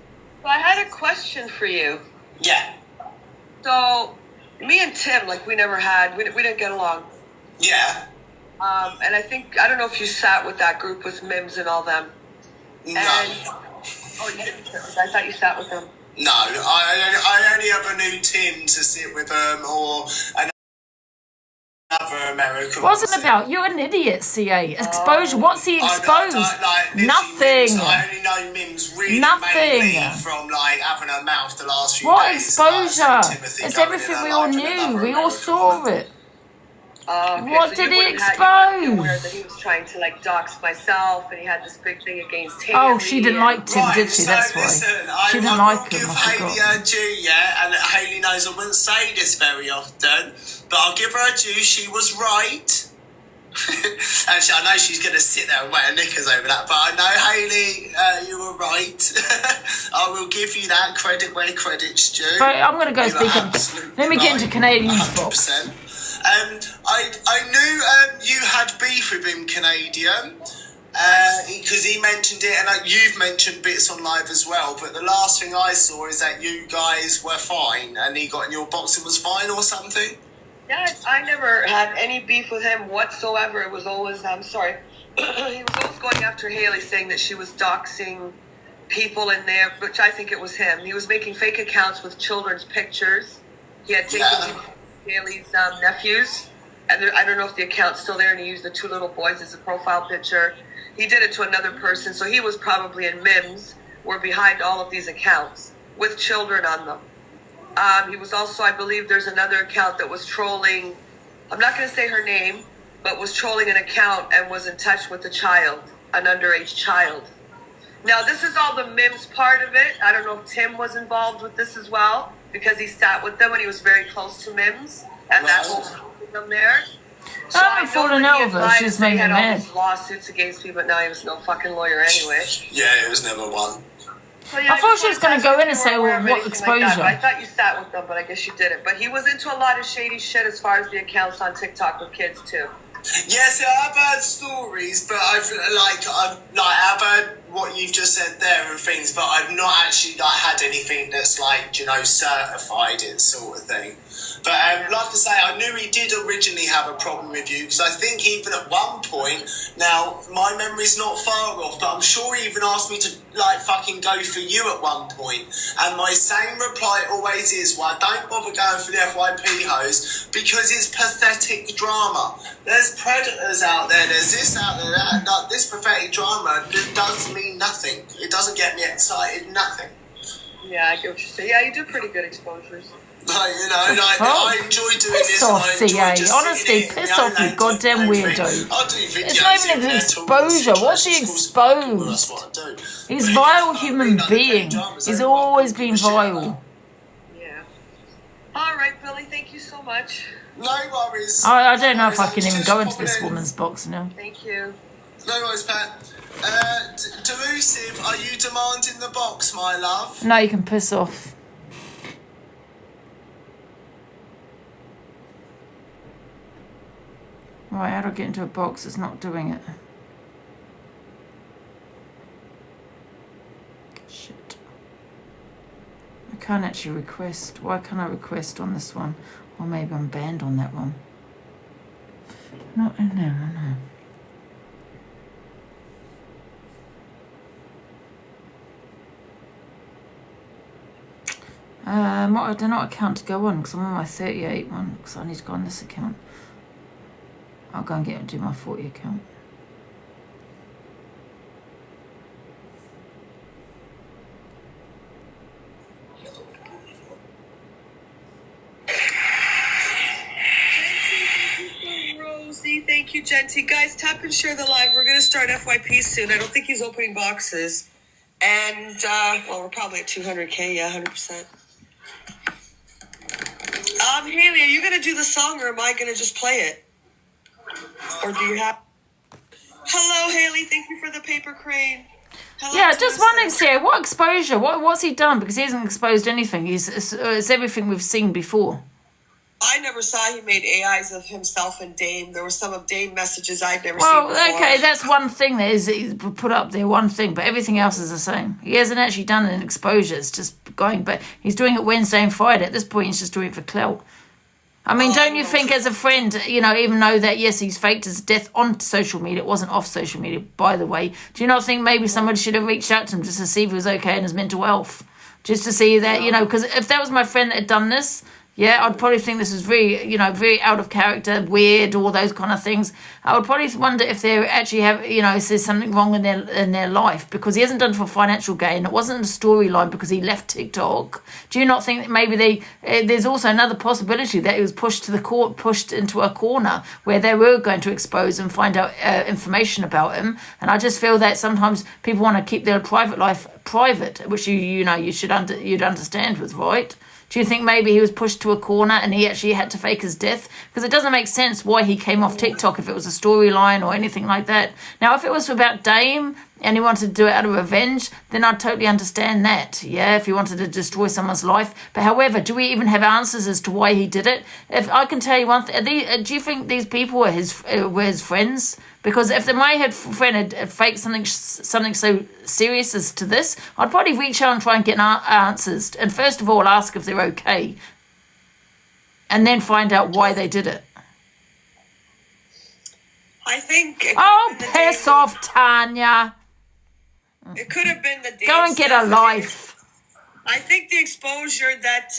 [SPEAKER 3] So I had a question for you.
[SPEAKER 1] Yeah.
[SPEAKER 3] So, me and Tim, we didn't get along.
[SPEAKER 1] Yeah.
[SPEAKER 3] And I don't know if you sat with that group with Mims and all them.
[SPEAKER 1] No.
[SPEAKER 3] Oh, you didn't. I thought you sat with them.
[SPEAKER 1] No, I only ever knew Tim to sit with or another American.
[SPEAKER 2] Wasn't about. You're an idiot, CA. Exposure. What's he exposed? Nothing.
[SPEAKER 1] I only know Mims really
[SPEAKER 2] Nothing.
[SPEAKER 1] mainly from having her mouth the last few
[SPEAKER 2] What
[SPEAKER 1] days.
[SPEAKER 2] exposure? It's everything we all knew. We all saw it.
[SPEAKER 3] Okay,
[SPEAKER 2] What
[SPEAKER 3] so
[SPEAKER 2] did
[SPEAKER 3] you
[SPEAKER 2] he
[SPEAKER 3] wouldn't have- you weren't aware
[SPEAKER 2] expose?
[SPEAKER 3] that he was trying to dox myself, and he had this big thing against Haley.
[SPEAKER 2] Oh, she didn't like Tim,
[SPEAKER 1] Right,
[SPEAKER 2] did she?
[SPEAKER 1] so
[SPEAKER 2] That's why.
[SPEAKER 1] listen,
[SPEAKER 2] She didn't
[SPEAKER 1] I
[SPEAKER 2] like
[SPEAKER 1] will
[SPEAKER 2] him.
[SPEAKER 1] give
[SPEAKER 2] I
[SPEAKER 1] Haley
[SPEAKER 2] forgot.
[SPEAKER 1] her due, yeah, and Haley knows I wouldn't say this very often, but I'll give her a due. She was right. Actually, I know she's going to sit there and wet her knickers over that, but I know, Haley, you were right. I will give you that credit where credit's due.
[SPEAKER 2] But I'm going to go
[SPEAKER 1] You
[SPEAKER 2] speak
[SPEAKER 1] were
[SPEAKER 2] up.
[SPEAKER 1] absolutely
[SPEAKER 2] Let me get
[SPEAKER 1] right,
[SPEAKER 2] into Canadian's box.
[SPEAKER 1] 100%. I knew you had beef with him, Canadian, because he mentioned it, and you've mentioned bits on live as well, but the last thing I saw is that you guys were fine, and he got in your box and was fine or something?
[SPEAKER 3] Yeah, I never had any beef with him whatsoever. It was always, I'm sorry, he was always going after Haley, saying that she was doxing people in there, which I think it was him. He was making fake accounts with children's pictures. He had taken Haley's nephews, and I don't know if the account's still there, and he used the two little boys as a profile picture. He did it to another person, so he was probably in Mims, were behind all of these accounts with children on them. He was also, I believe there's another account that was trolling, I'm not going to say her name, but was trolling an account and was in touch with a child, an underage child. Now, this is all the Mims part of it. I don't know if Tim was involved with this as well, because he sat with them and he was very close to Mims, and that whole them there. So
[SPEAKER 2] I haven't fallen out with her. She's made me
[SPEAKER 3] had all
[SPEAKER 2] mad.
[SPEAKER 3] these lawsuits against me, but now he was no fucking lawyer anyway.
[SPEAKER 1] Yeah, it was never one.
[SPEAKER 3] So, yeah,
[SPEAKER 2] I thought she was going to go in and say, well, what exposure?
[SPEAKER 3] Like I thought you sat with them, but I guess you didn't. But he was into a lot of shady shit as far as the accounts on TikTok with kids too.
[SPEAKER 1] Yes, I've heard stories, but I've heard what you've just said there and things, but I've not actually had anything that's certified it sort of thing. But like I say, I knew he did originally have a problem with you, because I think even at one point, now my memory's not far off, but I'm sure he even asked me to fucking go for you at one point. And my same reply always is, well, I don't bother going for the FYP hoes because it's pathetic drama. There's predators out there, there's this out there, that. This pathetic drama does mean nothing. It doesn't get me excited, nothing.
[SPEAKER 3] Yeah, I get what you're saying. Yeah, you do pretty good exposures.
[SPEAKER 1] I enjoy doing
[SPEAKER 2] piss
[SPEAKER 1] this.
[SPEAKER 2] off,
[SPEAKER 1] I enjoy
[SPEAKER 2] CA.
[SPEAKER 1] just
[SPEAKER 2] Honestly,
[SPEAKER 1] sitting
[SPEAKER 2] piss
[SPEAKER 1] here,
[SPEAKER 2] off, you goddamn weirdo.
[SPEAKER 1] I'll do videos.
[SPEAKER 2] It's not even an exposure. What's he exposed?
[SPEAKER 1] That's what I do.
[SPEAKER 2] He's a vile human being. He's always been vile.
[SPEAKER 3] Yeah. All right, Billy. Thank you so much.
[SPEAKER 1] No worries.
[SPEAKER 2] I don't know if I can even go into this woman's box now.
[SPEAKER 3] Thank you.
[SPEAKER 1] No worries, Pat. Delusive, are you demanding the box, my love?
[SPEAKER 2] No, you can piss off. Right, how do I get into a box? It's not doing it. Shit. I can't actually request. Why can't I request on this one? Or maybe I'm banned on that one. No. I don't know what account to go on because I'm on my 38 one because I need to go on this account. I'll go and do my 40 account.
[SPEAKER 3] Rosie, thank you, Genty. Guys, tap and share the live. We're going to start FYP soon. I don't think he's opening boxes. And, we're probably at 200K, yeah, 100%. Haley, are you going to do the song or am I going to just play it? Or do you have... Hello, Haley. Thank you for the paper crane. Hello,
[SPEAKER 2] yeah, just wondering, Sarah, what exposure? What's he done? Because he hasn't exposed anything. It's everything we've seen before.
[SPEAKER 3] I never saw he made AIs of himself and Dame. There were some of Dame messages I'd never seen before.
[SPEAKER 2] Well, okay, that's one thing that is he's put up there, one thing, but everything else is the same. He hasn't actually done an exposure. It's just going, but he's doing it Wednesday and Friday. At this point, he's just doing it for clout. I mean, don't you think as a friend, even though that, yes, he's faked his death on social media, it wasn't off social media, by the way, do you not think maybe somebody should have reached out to him just to see if he was okay in his mental health? Just to see that, because if that was my friend that had done this, yeah, I'd probably think this is very, very out of character, weird, all those kind of things. I would probably wonder if they actually have, if there's something wrong in their life because he hasn't done it for financial gain. It wasn't a storyline because he left TikTok. Do you not think that maybe there's also another possibility that he was pushed into a corner where they were going to expose and find out information about him? And I just feel that sometimes people want to keep their private life private, which you'd understand with, right? Do you think maybe he was pushed to a corner and he actually had to fake his death? Because it doesn't make sense why he came off TikTok if it was a storyline or anything like that. Now, if it was about Dame and he wanted to do it out of revenge, then I'd totally understand that, yeah, if he wanted to destroy someone's life. But however, do we even have answers as to why he did it? If I can tell you one thing, do you think these people were his friends? Because if my friend had faked something so serious as to this, I'd probably reach out and try and get answers. And first of all, ask if they're okay. And then find out why they did it.
[SPEAKER 3] I think...
[SPEAKER 2] Oh, piss off, Tanya.
[SPEAKER 3] It could have been the...
[SPEAKER 2] Go and get a life.
[SPEAKER 3] I think the exposure that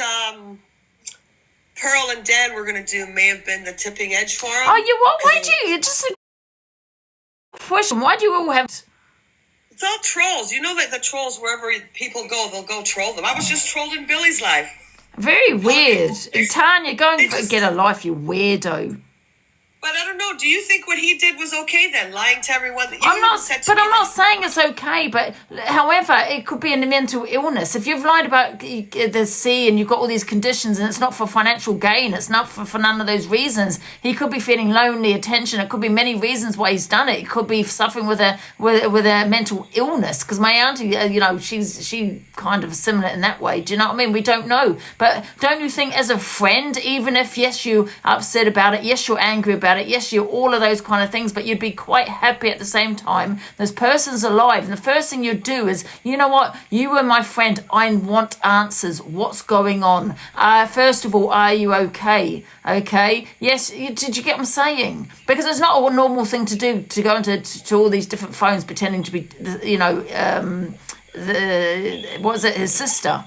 [SPEAKER 3] Pearl and Dan were going to do may have been the tipping edge for him.
[SPEAKER 2] Oh, why do you... Just a question. Why do you all have...
[SPEAKER 3] It's all trolls. You know that the trolls, wherever people go, they'll go troll them. I was just trolled in Billy's life.
[SPEAKER 2] Very weird. Tanya, go and get a life, you weirdo.
[SPEAKER 3] But I don't know. Do you think what he did was okay then? Lying to everyone that you
[SPEAKER 2] I'm not,
[SPEAKER 3] said to
[SPEAKER 2] but
[SPEAKER 3] me
[SPEAKER 2] I'm not
[SPEAKER 3] that-
[SPEAKER 2] saying it's okay. But however, it could be a mental illness. If you've lied about the sea and you've got all these conditions, and it's not for financial gain, it's not for none of those reasons. He could be feeling lonely, attention. It could be many reasons why he's done it. It could be suffering with a mental illness. Because my auntie, she kind of similar in that way. Do you know what I mean? We don't know. But don't you think, as a friend, even if yes, you're upset about it, yes, you're angry about it, yes, you're all of those kind of things, but you'd be quite happy at the same time. This person's alive, and the first thing you'd do is, you know what, you were my friend, I want answers. What's going on? First of all, are you okay? Okay, yes, did you get what I'm saying? Because it's not a normal thing to do, to go into to all these different phones pretending to be, his sister.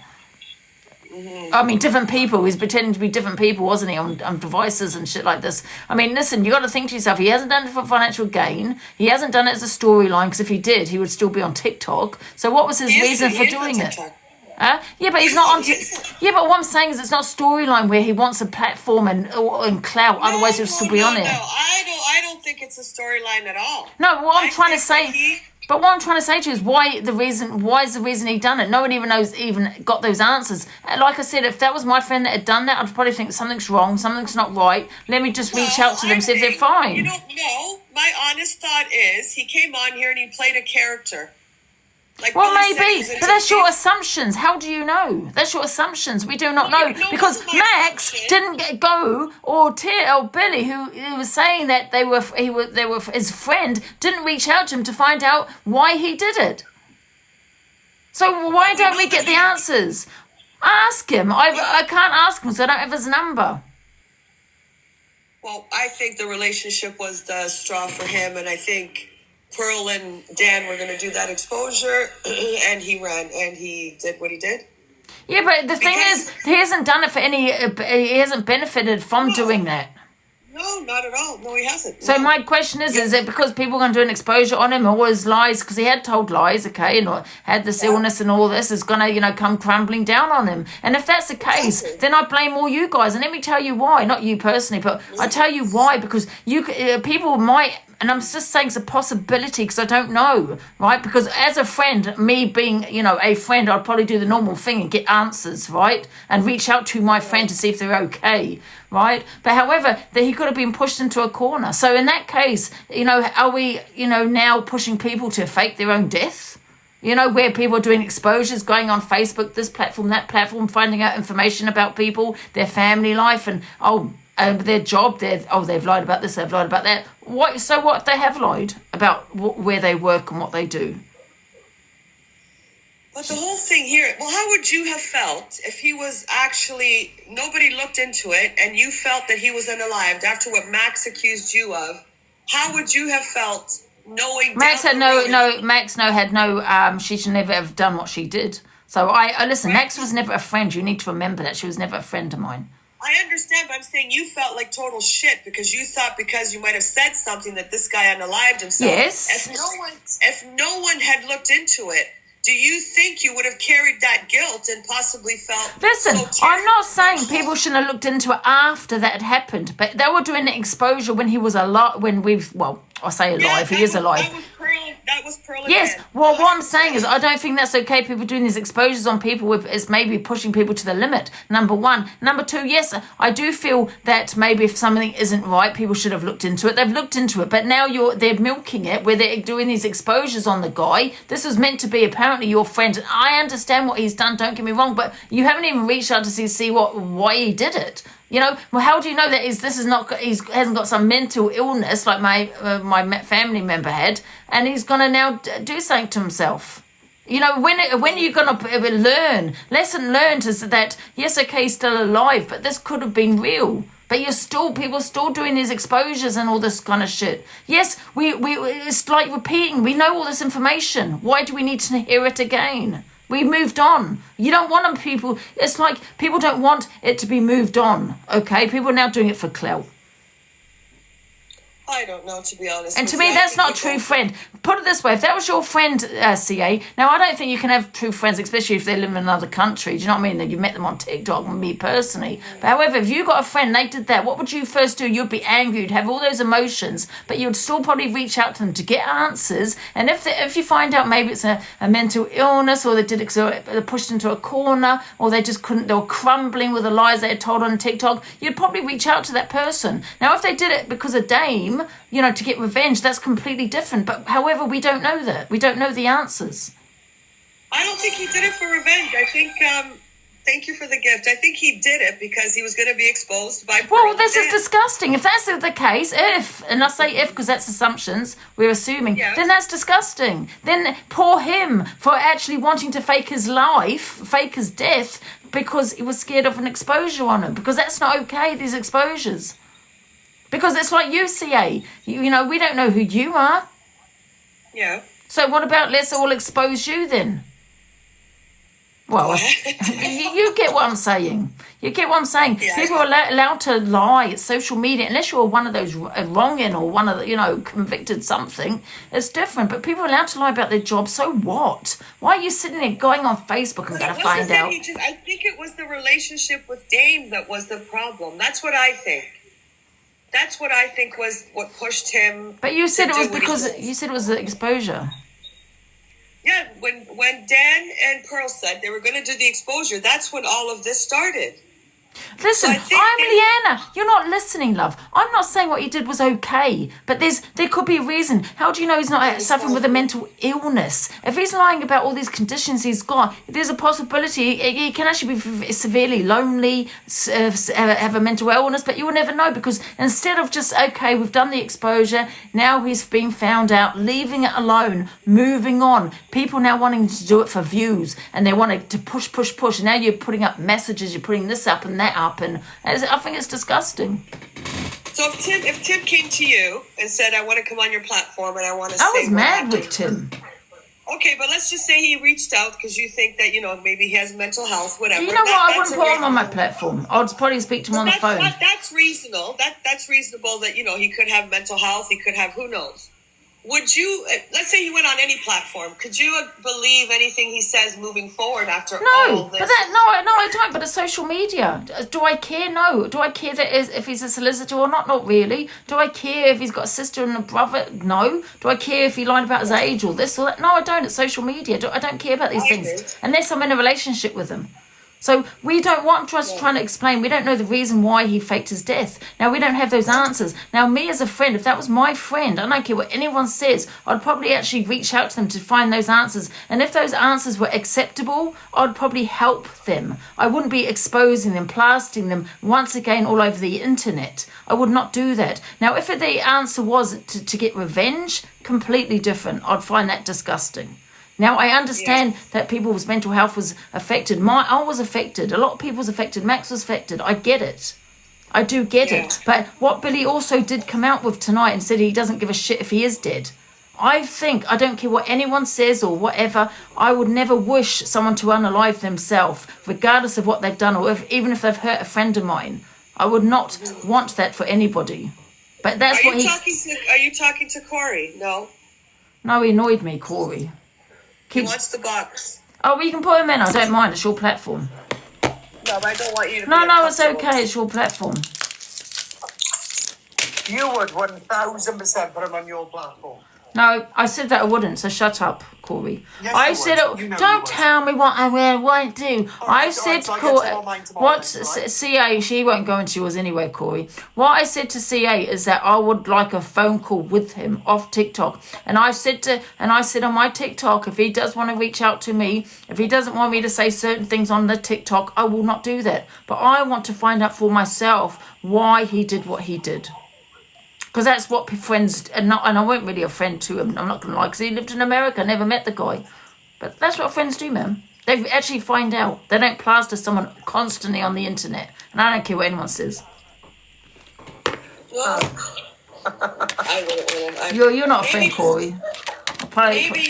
[SPEAKER 2] I mean, different people. He's pretending to be different people, wasn't he, on devices and shit like this? I mean, listen, you got to think to yourself, he hasn't done it for financial gain. He hasn't done it as a storyline, because if he did, he would still be on TikTok. So what was his reason for doing it? Yeah, but he's not on. Yeah, but what I'm saying is, it's not storyline where he wants a platform and clout. Otherwise, he'll still be on it.
[SPEAKER 3] No, I don't think it's a storyline at all.
[SPEAKER 2] No, what I'm trying to say. But what I'm trying to say to you is why is the reason he done it? No one even got those answers. Like I said, if that was my friend that had done that, I'd probably think something's wrong, something's not right. Let me just reach out to them, see if they're fine.
[SPEAKER 3] You don't know. My honest thought is he came on here and he played a character. Like,
[SPEAKER 2] well, maybe, but that's your assumptions. How do you know? That's your assumptions. We do not know, because Max didn't go, or Billy, who was saying that they were his friend, didn't reach out to him to find out why he did it. So why don't we get the answers? Ask him. I can't ask him, so I don't have his number.
[SPEAKER 3] Well, I think the relationship was the straw for him, and I think Pearl and Dan were going to do that exposure, and he ran, and he did what he did.
[SPEAKER 2] Yeah, but the thing is, he hasn't done it for any. He hasn't benefited from doing that.
[SPEAKER 3] No, not at all. No, he hasn't.
[SPEAKER 2] So my question is it because people are going to do an exposure on him, or his lies, because he had told lies, okay, and had this illness and all this, is going to, come crumbling down on him? And if that's the case, then I blame all you guys. And let me tell you why, not you personally, but I tell you why, because people might. And I'm just saying it's a possibility, because I don't know, right? Because as a friend, me being, a friend, I'd probably do the normal thing and get answers, right? And reach out to my friend to see if they're okay, right? But however, he could have been pushed into a corner. So in that case, are we, now pushing people to fake their own death? Where people are doing exposures, going on Facebook, this platform, that platform, finding out information about people, their family life, and, their job, they've lied about this, they've lied about that. So what if they have lied about where they work and what they do?
[SPEAKER 3] But the whole thing here, well, how would you have felt if he was actually, nobody looked into it, and you felt that he was unalived after what Max accused you of? How would you have felt knowing
[SPEAKER 2] Max had she should never have done what she did. So I listen, Max was never a friend. You need to remember that. She was never a friend of mine.
[SPEAKER 3] I understand, but I'm saying you felt like total shit because you thought, because you might have said something, that this guy unalived himself.
[SPEAKER 2] Yes.
[SPEAKER 3] If no one had looked into it, do you think you would have carried that guilt and possibly felt?
[SPEAKER 2] Listen, I'm not saying people shouldn't have looked into it after that had happened, but they were doing the exposure when he was alive. I say alive. He is alive.
[SPEAKER 3] That was Pearl.
[SPEAKER 2] Yes. Well, what I'm saying is, I don't think that's okay. People doing these exposures on people is maybe pushing people to the limit. Number one. Number two. Yes, I do feel that maybe if something isn't right, people should have looked into it. They've looked into it, but now they're milking it, where they're doing these exposures on the guy. This was meant to be apparently your friend. And I understand what he's done. Don't get me wrong, but you haven't even reached out to see why he did it. Well, how do you know that he hasn't got some mental illness like my family member had, and he's gonna now do something to himself? When are you gonna learn? Lesson learned is that yes, okay, he's still alive, but this could have been real. But people are still doing these exposures and all this kind of shit. Yes, we it's like repeating. We know all this information. Why do we need to hear it again? We moved on. You don't want them, people. It's like people don't want it to be moved on, okay? People are now doing it for clout.
[SPEAKER 3] I don't know, to be honest.
[SPEAKER 2] And to
[SPEAKER 3] with
[SPEAKER 2] me,
[SPEAKER 3] you. I
[SPEAKER 2] that's
[SPEAKER 3] think
[SPEAKER 2] not a
[SPEAKER 3] we
[SPEAKER 2] true
[SPEAKER 3] both-
[SPEAKER 2] friend. Put it this way, if that was your friend, CA, now I don't think you can have true friends, especially if they live in another country. Do you know what I mean? That you met them on TikTok, me personally. But however, if you got a friend, they did that, what would you first do? You'd be angry, you'd have all those emotions, but you'd still probably reach out to them to get answers. And if you find out maybe it's a mental illness, or they did it because they're pushed into a corner, or they just couldn't, they were crumbling with the lies they had told on TikTok, you'd probably reach out to that person. Now, if they did it because of Dame, you know, to get revenge, that's completely different. But however, we don't know that. We don't know the answers.
[SPEAKER 3] I don't think he did it for revenge. I think, thank you for the gift. I think he did it because he was going to be exposed by Pearl
[SPEAKER 2] Well, this
[SPEAKER 3] and
[SPEAKER 2] is
[SPEAKER 3] Dan.
[SPEAKER 2] disgusting. If that's the case, and I say if because that's assumptions, we're assuming,
[SPEAKER 3] Yes.
[SPEAKER 2] then that's disgusting. Then poor him for actually wanting to fake his life, fake his death, because he was scared of an exposure on him. Because that's not okay, these exposures. Because it's like you, CA. You know, we don't know who you are.
[SPEAKER 3] Yeah.
[SPEAKER 2] So what about let's all expose you then? Well, you get what I'm saying. You get what I'm saying.
[SPEAKER 3] Yeah.
[SPEAKER 2] People are allowed to lie. It's social media. Unless you're one of those wronging or one of the, you know, convicted something, it's different. But people are allowed to lie about their job. So what? Why are you sitting there going on Facebook and going to find out?
[SPEAKER 3] I think it was the relationship with Dame that was the problem. That's what I think. That's what I think was what pushed him.
[SPEAKER 2] But you said
[SPEAKER 3] to
[SPEAKER 2] it was
[SPEAKER 3] do what he
[SPEAKER 2] because
[SPEAKER 3] did.
[SPEAKER 2] you said it was the exposure.
[SPEAKER 3] Yeah, when Dan and Pearl said they were going to do the exposure, that's when all of this started.
[SPEAKER 2] Listen,
[SPEAKER 3] I think
[SPEAKER 2] I'm
[SPEAKER 3] they-
[SPEAKER 2] Leanna. You're not listening, love. I'm not saying what he did was okay, but there could be a reason. How do you know he's not suffering with a mental illness? If he's lying about all these conditions he's got, there's a possibility he can actually be severely lonely, have a mental illness, but you will never know because instead of just, okay, we've done the exposure, now he's been found out, leaving it alone, moving on. People now wanting to do it for views and they want to push. And now you're putting up messages, you're putting this up and that up, and I think it's disgusting.
[SPEAKER 3] So if Tim came to you and said, "I want to come on your platform and I want to,"
[SPEAKER 2] I was mad with Tim.
[SPEAKER 3] Okay, but let's just say he reached out because you think that maybe he has mental health, whatever.
[SPEAKER 2] You know what? I
[SPEAKER 3] That's
[SPEAKER 2] wouldn't put him on my
[SPEAKER 3] reasonable-
[SPEAKER 2] platform. I'd probably speak to him on the phone.
[SPEAKER 3] That's reasonable. That's reasonable. That he could have mental health. He could have who knows. Would you? Let's say he went on any platform. Could you believe anything he says moving forward after all
[SPEAKER 2] No,
[SPEAKER 3] this?
[SPEAKER 2] but I don't. But it's social media. Do I care? No. Do I care if he's a solicitor or not? Not really. Do I care if he's got a sister and a brother? No. Do I care if he lied about his age or this or that? No, I don't. It's social media. I don't care about these things unless I'm in a relationship with him. So we don't want us trying to explain. We don't know the reason why he faked his death. Now, we don't have those answers. Now, me as a friend, if that was my friend, I don't care what anyone says, I'd probably actually reach out to them to find those answers. And if those answers were acceptable, I'd probably help them. I wouldn't be exposing them, plastering them once again all over the internet. I would not do that. Now, if the answer was to get revenge, completely different. I'd find that disgusting. Now, I understand that people's mental health was affected. I was affected. A lot of people was affected. Max was affected. I get it. I do get it. But what Billy also did come out with tonight and said he doesn't give a shit if he is dead. I don't care what anyone says or whatever, I would never wish someone to unalive themselves, regardless of what they've done or even if they've hurt a friend of mine. I would not want that for anybody. But that's
[SPEAKER 3] Are you talking to Corey? No.
[SPEAKER 2] No, he annoyed me, Corey.
[SPEAKER 3] He wants the box.
[SPEAKER 2] Oh, well, you can put him in. I don't mind. It's your platform.
[SPEAKER 3] No, but I don't want you to.
[SPEAKER 2] No, it's okay. It's your platform.
[SPEAKER 4] You would 1000% put him on your platform.
[SPEAKER 2] No, I said that I wouldn't, so shut up, Corey.
[SPEAKER 4] Yes,
[SPEAKER 2] I
[SPEAKER 4] you
[SPEAKER 2] said
[SPEAKER 4] would. You know you
[SPEAKER 2] don't
[SPEAKER 4] would.
[SPEAKER 2] tell me what I won't do. I said,
[SPEAKER 4] so I get
[SPEAKER 2] Corey,
[SPEAKER 4] to all mine tomorrow
[SPEAKER 2] what
[SPEAKER 4] then, right?
[SPEAKER 2] CA, she won't go into yours anyway, Corey. What I said to CA is that I would like a phone call with him off TikTok. And I said on my TikTok, if he does want to reach out to me, if he doesn't want me to say certain things on the TikTok, I will not do that. But I want to find out for myself why he did what he did. Because that's what friends, and I weren't really a friend to him, I'm not going to lie, because he lived in America, I never met the guy. But that's what friends do, man. They actually find out. They don't plaster someone constantly on the internet. And I don't care what anyone says.
[SPEAKER 3] Well, I wouldn't.
[SPEAKER 2] You're not a friend, Corey.
[SPEAKER 3] Maybe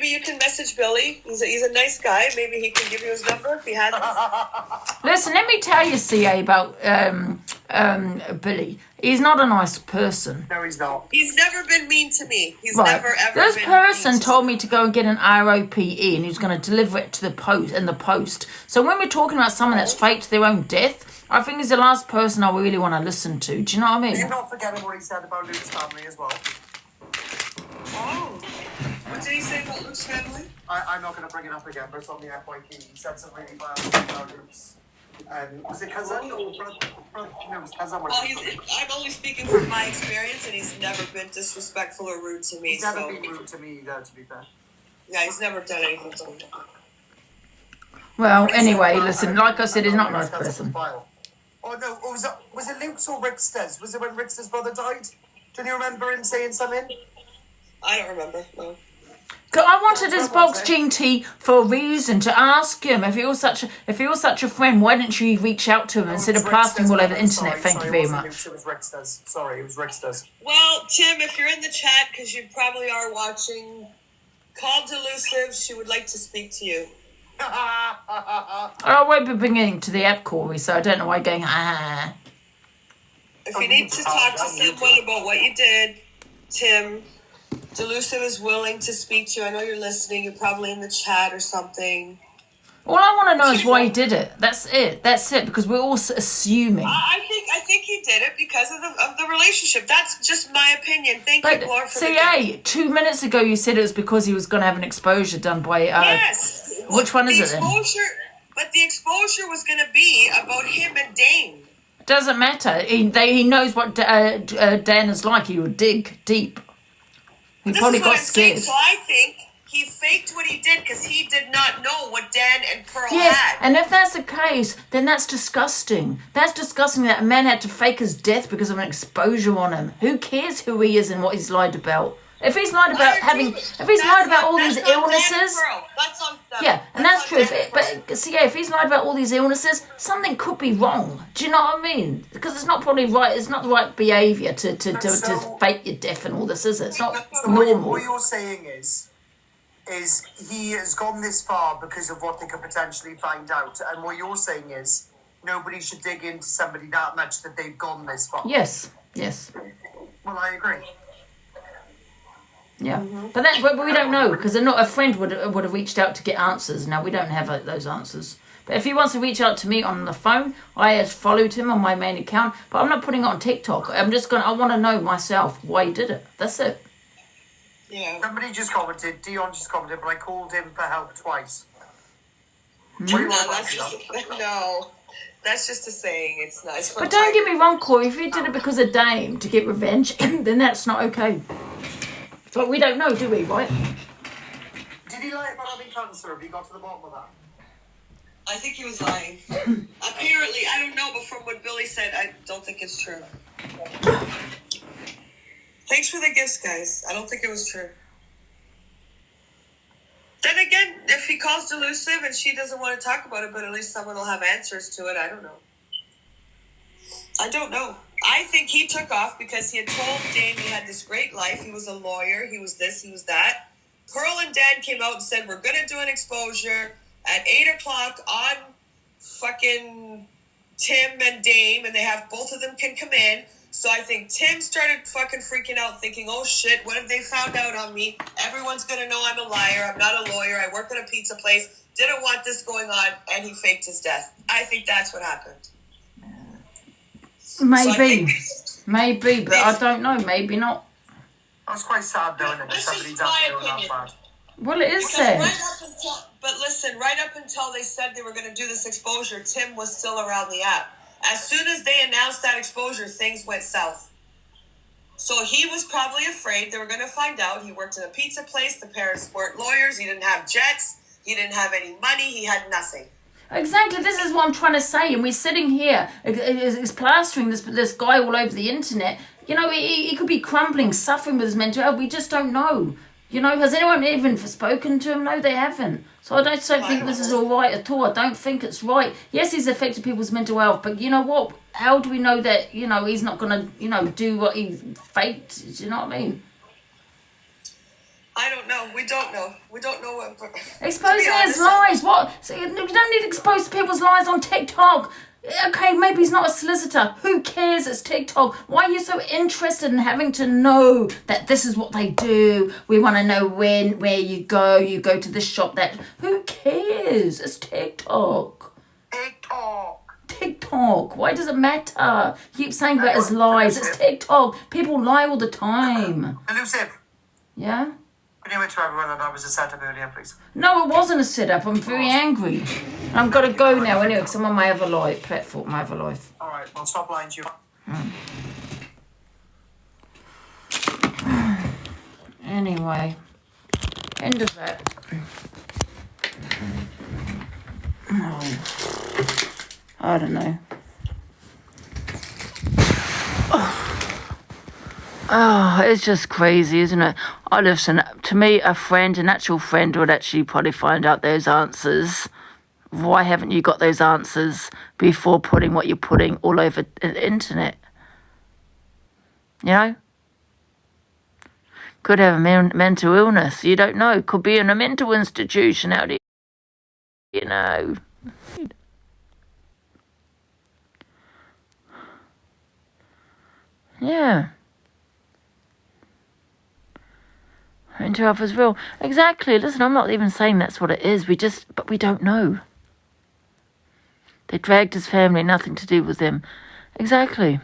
[SPEAKER 3] you can message Billy. He's a nice guy. Maybe he can give you his number if he has it.
[SPEAKER 2] Listen, let me tell you, CA, about Billy. He's not a nice person.
[SPEAKER 4] No, he's not.
[SPEAKER 3] He's never been mean to me. He's
[SPEAKER 2] Right.
[SPEAKER 3] never ever
[SPEAKER 2] This
[SPEAKER 3] been
[SPEAKER 2] person
[SPEAKER 3] mean to
[SPEAKER 2] told me to go and get an ROPE and he was going to deliver it to the post. So when we're talking about someone that's faked their own death, I think he's the last person I really want to listen to. Do you know what I mean?
[SPEAKER 4] You're not forgetting what he said about Luke's family as well.
[SPEAKER 3] Oh. What did he say about Luke's family?
[SPEAKER 4] I'm not going to bring it up again, but it's on the FYP. He said some really bad things about Luke's. Was it cousin or brother? No, it was cousin.
[SPEAKER 3] Well, I'm only speaking from my experience, and he's never been disrespectful or rude to me.
[SPEAKER 4] He's never been rude to me either, to be fair.
[SPEAKER 3] Yeah, he's never done anything to me.
[SPEAKER 2] Well, anyway, listen, like I said, he's not a nice person.
[SPEAKER 4] Oh no, was it Luke's or Rickster's? Was it when Rickster's brother died? Do you remember him saying something?
[SPEAKER 3] I don't remember, no.
[SPEAKER 2] I wanted his box GT for a reason, to ask him if he was such a friend. Why didn't you reach out to him instead of plastering all over the internet? Thank you very much.
[SPEAKER 4] It was Rickster's. Sorry, it was Rickster's.
[SPEAKER 3] Well, Tim, if you're in the chat, because you probably are watching, call Delusive. She would like to speak to you.
[SPEAKER 2] I won't be bringing it to the app, Corey, so I don't know why you're going,
[SPEAKER 3] If you need to talk to someone about what you did, Tim, Delusive is willing to speak to you. I know you're listening. You're probably in the chat or something.
[SPEAKER 2] All I want to know is why he did it. That's it, because we're all assuming.
[SPEAKER 3] I think he did it because of the relationship. That's just my opinion. Thank you, Laura, for
[SPEAKER 2] CA, 2 minutes ago you said it was because he was going to have an exposure done by...
[SPEAKER 3] yes.
[SPEAKER 2] Which one is it then?
[SPEAKER 3] But the exposure was going to be about him and Dane.
[SPEAKER 2] It doesn't matter. He knows what Dan is like. He would dig deep. He probably got scared.
[SPEAKER 3] So I think he faked what he did because he did not know what Dan and Pearl had.
[SPEAKER 2] Yes, and if that's the case, then that's disgusting. That's disgusting that a man had to fake his death because of an exposure on him. Who cares who he is and what he's lied about? If he's lied about all these illnesses, and that's true. If he's lied about all these illnesses, something could be wrong. Do you know what I mean? Because it's not probably right. It's not the right behaviour to fake your death and all this, is it? It's not normal.
[SPEAKER 4] What you're saying is he has gone this far because of what they could potentially find out, and what you're saying is nobody should dig into somebody that much that they've gone this far.
[SPEAKER 2] Yes.
[SPEAKER 4] Well, I agree.
[SPEAKER 2] Yeah, but we don't know because a friend would have reached out to get answers. Now we don't have those answers. But if he wants to reach out to me on the phone, I have followed him on my main account, but I'm not putting it on TikTok. I want to know myself why he did it. That's it.
[SPEAKER 3] Yeah.
[SPEAKER 4] Somebody just commented, Dion just commented, but I called him for help twice.
[SPEAKER 3] No, that's just a saying. It's nice.
[SPEAKER 2] But don't get me wrong, Corey. If he did it because of Dame to get revenge, then that's not okay. But we don't know, do we, right?
[SPEAKER 4] Did he lie about having cancer? Have you got to the bottom of that?
[SPEAKER 3] I think he was lying. Apparently, I don't know, but from what Billy said, I don't think it's true. Thanks for the gifts, guys. I don't think it was true. Then again, if he calls Delusive and she doesn't want to talk about it, but at least someone will have answers to it, I don't know. I think he took off because he had told Dane he had this great life. He was a lawyer. He was this, he was that. Pearl and Dan came out and said, we're going to do an exposure at 8 o'clock on fucking Tim and Dame, and they have both of them can come in. So I think Tim started fucking freaking out, thinking, oh shit, what if they found out on me? Everyone's going to know I'm a liar. I'm not a lawyer. I work at a pizza place. Didn't want this going on, and he faked his death. I think that's what happened.
[SPEAKER 2] Maybe, but I don't know. Maybe not.
[SPEAKER 4] That's quite sad, though, isn't it? Somebody's actually doing that bad.
[SPEAKER 2] Well, it is sad.
[SPEAKER 3] Right up until they said they were going to do this exposure, Tim was still around the app. As soon as they announced that exposure, things went south. So he was probably afraid they were going to find out. He worked in a pizza place. The parents weren't lawyers. He didn't have jets. He didn't have any money. He had nothing.
[SPEAKER 2] Exactly, this is what I'm trying to say, and we're sitting here, it's plastering this guy all over the internet. You know, he could be crumbling, suffering with his mental health. We just don't know. You know, has anyone even spoken to him? No, they haven't. So I don't think this is all right at all. I don't think it's right. Yes, he's affected people's mental health, but you know what? How do we know that, you know, he's not going to, do what he faked? Do you know what I mean?
[SPEAKER 3] I don't know. We don't know.
[SPEAKER 2] Exposing his lies. What? So you don't need to expose people's lies on TikTok. Okay, maybe he's not a solicitor. Who cares? It's TikTok. Why are you so interested in having to know that this is what they do? We want to know where you go. You go to this shop. That who cares? It's TikTok. TikTok. Why does it matter? You keep saying about his lies. It's TikTok. People lie all the time.
[SPEAKER 4] Elusive.
[SPEAKER 2] Yeah?
[SPEAKER 4] Can you wait to everyone and I was a setup earlier, please?
[SPEAKER 2] No, it wasn't a setup. I'm very angry. I've got to go now anyway because I'm on my other life platform, my other life.
[SPEAKER 4] All right, I'll stop lying to you.
[SPEAKER 2] Anyway, end of that. Oh, I don't know. Oh, it's just crazy, isn't it? I listen, to me, an actual friend would actually probably find out those answers. Why haven't you got those answers before putting what you're putting all over the internet? You know? Could have a mental illness. You don't know. Could be in a mental institution out here. You know. Yeah. Mental health is real. Exactly. Listen, I'm not even saying that's what it is. But we don't know. They dragged his family, nothing to do with them. Exactly.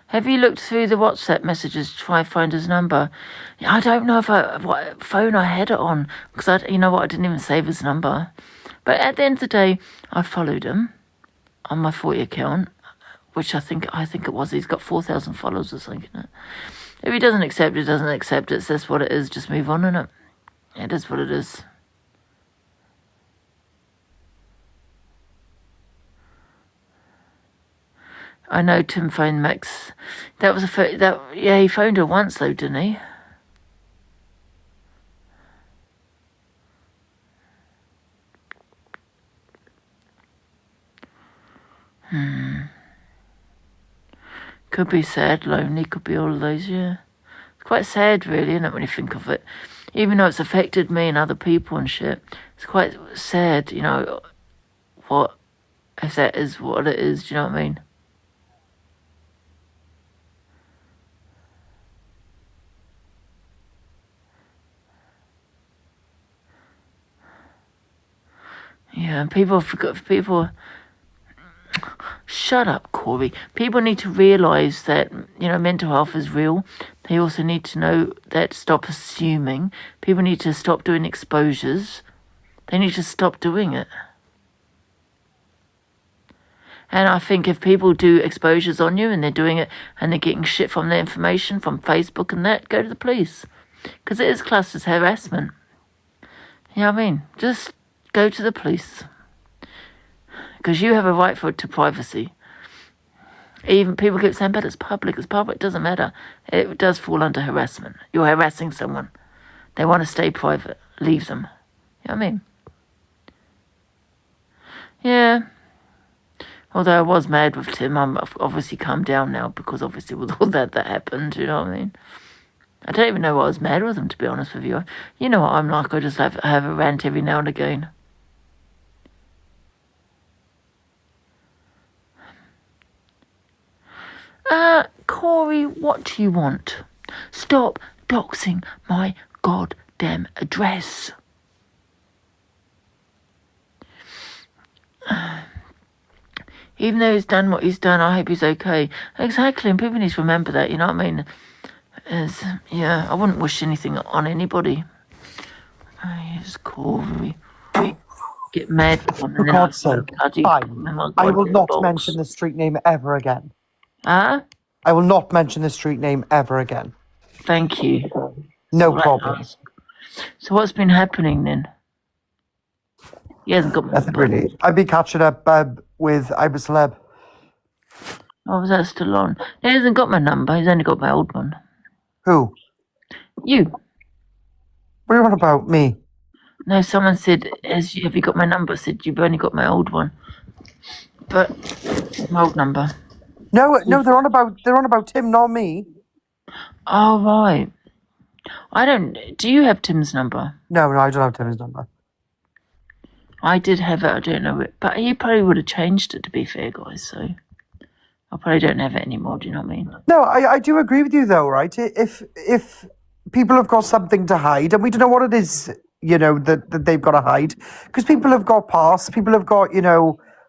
[SPEAKER 2] Have you looked through the WhatsApp messages to try and find his number? I don't know what phone I had it on, because you know what, I didn't even save his number. But at the end of the day, I followed him on my 40 account, which I think it was. He's got 4,000 followers or something. If he doesn't accept it, doesn't accept it. That's what it is. Just move on, innit? It is what it is. I know Tim phoned Max. That was he phoned her once though, didn't he? Could be sad, lonely, could be all of those, yeah. It's quite sad really, isn't it, when you think of it? Even though it's affected me and other people and shit, it's quite sad, you know, if that is what it is, do you know what I mean? Yeah, and people. Shut up, Corey. People need to realise that, you know, mental health is real. They also need to know that stop assuming. People need to stop doing exposures. They need to stop doing it. And I think if people do exposures on you and they're doing it and they're getting shit from their information from Facebook and that, go to the police. Because it is classed as harassment. You know what I mean? Just go to the police. Because you have a right to privacy. Even people keep saying, but it's public, it doesn't matter. It does fall under harassment. You're harassing someone. They want to stay private. Leave them. You know what I mean? Yeah. Although I was mad with Tim, I'm obviously calmed down now because obviously with all that happened, you know what I mean? I don't even know why I was mad with him, to be honest with you. You know what I'm like, I just have a rant every now and again. Corey, what do you want? Stop doxing my goddamn address. Even though he's done what he's done, I hope he's okay. Exactly, and people need to remember that, you know what I mean? Yeah, I wouldn't wish anything on anybody. Here's Corey. Get mad with him.
[SPEAKER 5] For God's sake, fine. I will not mention the street name ever again.
[SPEAKER 2] Huh?
[SPEAKER 5] I will not mention the street name ever again.
[SPEAKER 2] Thank you.
[SPEAKER 5] No problem.
[SPEAKER 2] So what's been happening then? He hasn't got my
[SPEAKER 5] Nothing really. I've been catching up with I'm a Celeb.
[SPEAKER 2] Oh, was that still on? He hasn't got my number. He's only got my old one.
[SPEAKER 5] Who?
[SPEAKER 2] You.
[SPEAKER 5] What are you on about? Me?
[SPEAKER 2] No, someone said, have you got my number? I said, you've only got my old one. But, my old number.
[SPEAKER 5] No, they're on about Tim, not me.
[SPEAKER 2] Oh, right. Do you have Tim's number?
[SPEAKER 5] No, I don't have Tim's number.
[SPEAKER 2] I did have it, I don't know it. But he probably would have changed it, to be fair, guys, so I probably don't have it anymore, do you know what I mean?
[SPEAKER 5] No, I do agree with you though, right? If people have got something to hide, and we don't know what it is, that they've got to hide, because people have got past, people have got,